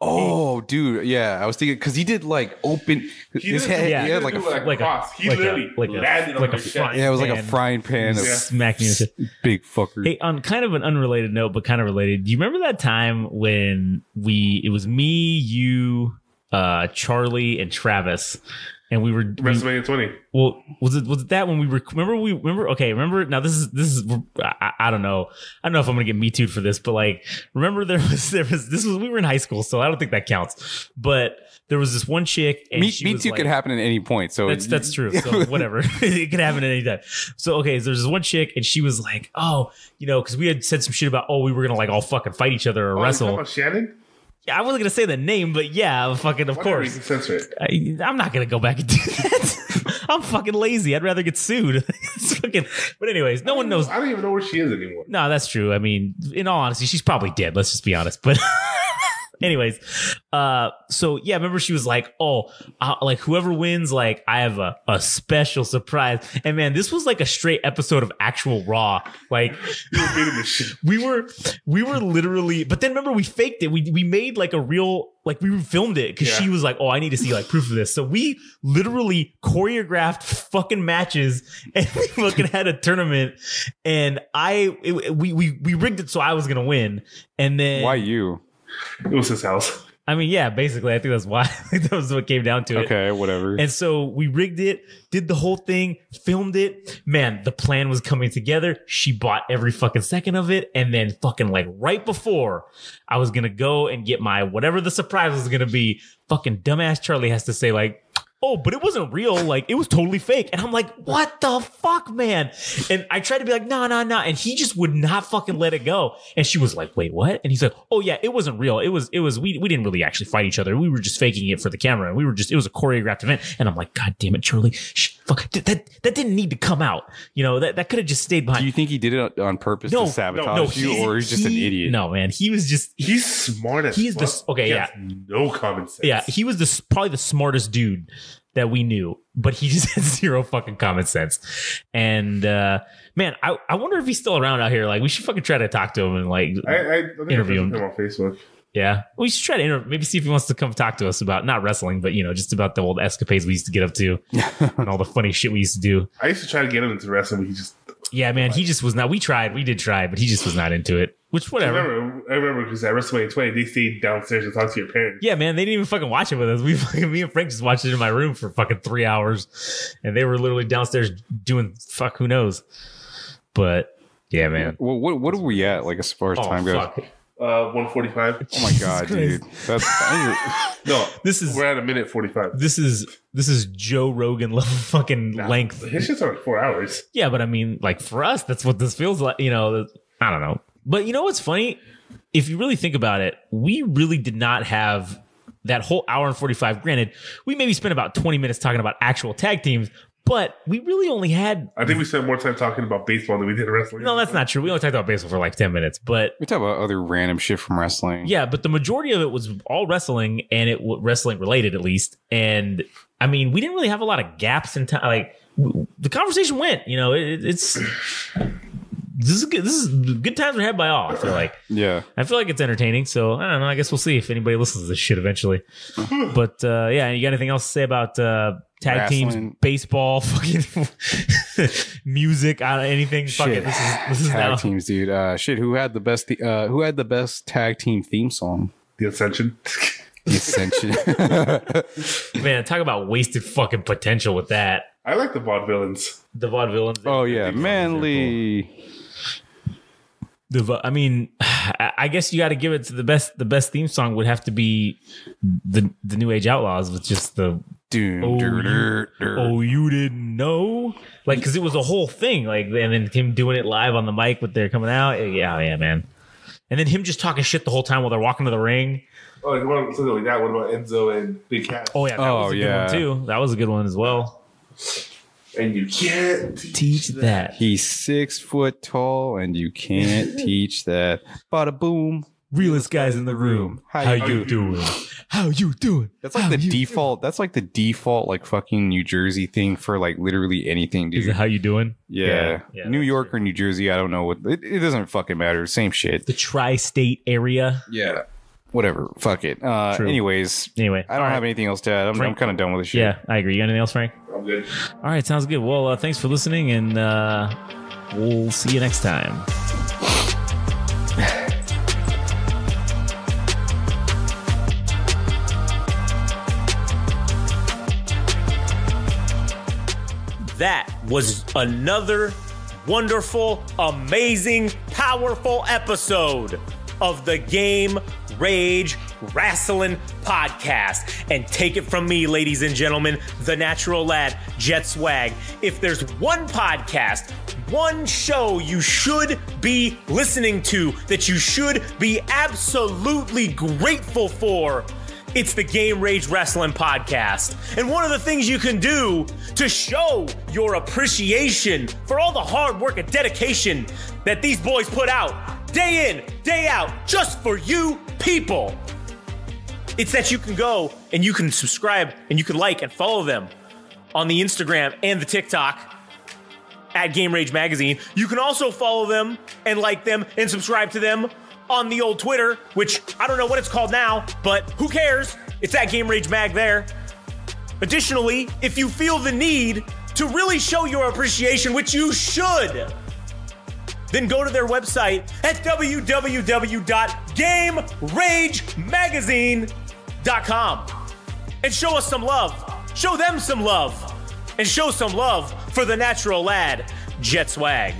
Oh, dude, yeah, I was thinking because he did like open his head. Yeah, he had like a cross. He literally landed on his chest. Yeah, it was like a frying pan of smacking you. Big fucker. Hey, on kind of an unrelated note, but kind of related. Do you remember that time when it was me, you, Charlie, and Travis, and we were WrestleMania 20. Well, was it that when we were? Remember? Now this is. I don't know. I don't know if I'm gonna get Me Too'd for this, but like, remember we were in high school, so I don't think that counts. But there was this one chick, and Me Too could happen at any point. So that's true. So whatever, it could happen at any time. So okay, so there's this one chick, and she was like, oh, because we had said some shit about, we were gonna like all fucking fight each other or wrestle. You talking about Shannon? Yeah, I wasn't gonna say the name, but yeah, fucking of course. Censor it. I'm not gonna go back and do that. I'm fucking lazy. I'd rather get sued. But anyways, no one knows. I don't even know where she is anymore. No, that's true. I mean, in all honesty, she's probably dead. Let's just be honest. But anyways, so yeah, remember she was like, "Oh, like whoever wins, like I have a special surprise." And man, this was like a straight episode of actual Raw. Like we were literally. But then remember, we faked it. We made like a real. Like we filmed it because she was like, "Oh, I need to see like proof of this." So we literally choreographed fucking matches and we fucking had a tournament. And we rigged it so I was gonna win. And then Why you? It was his house. I mean, yeah, basically, I think that's why. I think that was what came down to it. Okay, whatever. And so we rigged it, did the whole thing, filmed it. Man, the plan was coming together. She bought every fucking second of it. And then fucking like right before I was going to go and get my whatever the surprise was going to be, fucking dumbass Charlie has to say like, "Oh, but it wasn't real. Like, it was totally fake." And I'm like, what the fuck, man? And I tried to be like, no. And he just would not fucking let it go. And she was like, "Wait, what?" And he's like, "Oh yeah, it wasn't real. It was, we didn't really actually fight each other. We were just faking it for the camera. And it was a choreographed event." And I'm like, "God damn it, Charlie. Fuck, that didn't need to come out. You know, that could have just stayed behind." Do you think he did it on purpose to sabotage you, or he's just an idiot? No, man. He's smart as he's fuck. okay, He yeah. has no common sense. Yeah, he was probably the smartest dude that we knew, but he just had zero fucking common sense. And man, I wonder if he's still around out here. Like, we should fucking try to talk to him and like I think interview him him on Facebook. Yeah, we should try to maybe see if he wants to come talk to us about not wrestling, but just about the old escapades we used to get up to and all the funny shit we used to do. I used to try to get him into wrestling, but he just he just was not. We did try, but he just was not into it. Which whatever. I remember because at WrestleMania 20, they stayed downstairs to talk to your parents. Yeah, man, they didn't even fucking watch it with us. Me and Frank just watched it in my room for fucking 3 hours, and they were literally downstairs doing who knows. But yeah, man. Well, what are we at? Like as far as time goes? 145. Oh my god, dude! No, this we're at a minute 45. This is Joe Rogan level fucking length. His shit's like 4 hours. Yeah, but I mean, like for us, that's what this feels like. I don't know. But you know what's funny? If you really think about it, we really did not have that whole hour and 45. Granted, we maybe spent about 20 minutes talking about actual tag teams, but we really only had... I think we spent more time talking about baseball than we did wrestling. No, that's not true. We only talked about baseball for like 10 minutes, but... We talk about other random shit from wrestling. Yeah, but the majority of it was all wrestling, and wrestling related at least. And I mean, we didn't really have a lot of gaps in time. Like, the conversation went, it's... This is good times are had by all, I feel like. Yeah. I feel like it's entertaining, so I don't know. I guess we'll see if anybody listens to this shit eventually. But yeah, you got anything else to say about tag Wrestling. teams, baseball, fucking music, anything? Fuck it. This is tag now. teams, dude. Shit, who had the best tag team theme song? The Ascension. The Ascension. Man, talk about wasted fucking potential with that. I like the vaudevillains. The vaudevillains. Oh yeah, manly. I mean, I guess you got to give it to the best. The best theme song would have to be the New Age Outlaws with just the you didn't know, like, because it was a whole thing, like, and then him doing it live on the mic with their coming out. Yeah, man. And then him just talking shit the whole time while they're walking to the ring. Oh, something like that. What about Enzo and Big Cat? Oh yeah, that was a good one too. That was a good one as well. And you can't teach that. He's 6 foot tall, and you can't teach that. Bada boom. Realest guys in the room. How you doing? How you doing? That's like the default. That's like the default, like fucking New Jersey thing for like literally anything, dude. Is it how you doing? Yeah. New York or New Jersey, I don't know what. It doesn't fucking matter. Same shit. The tri-state area. Yeah. Whatever. Fuck it. Anyways. Anyway, I don't have anything else to add. I'm kind of done with this shit. Yeah, I agree. You got anything else, Frank? I'm good. All right, sounds good. Well, thanks for listening, and we'll see you next time. That was another wonderful, amazing, powerful episode of the Game Rage Wrasslin podcast. And take it from me, ladies and gentlemen, the natural lad, Jet Swag. If there's one podcast, one show you should be listening to, that you should be absolutely grateful for, It's the Game Rage Wrestling Podcast. And one of the things you can do to show your appreciation for all the hard work and dedication that these boys put out day in, day out, just for you people, it's that you can go and you can subscribe and you can like and follow them on the Instagram and the TikTok at Game Rage Magazine. You can also follow them and like them and subscribe to them on the old Twitter, which I don't know what it's called now, but who cares? It's at Game Rage Mag there. Additionally, if you feel the need to really show your appreciation, which you should, then go to their website at www.GameRageMagazine.com and show us some love. Show them some love. And show some love for the natural lad, Jet Swag.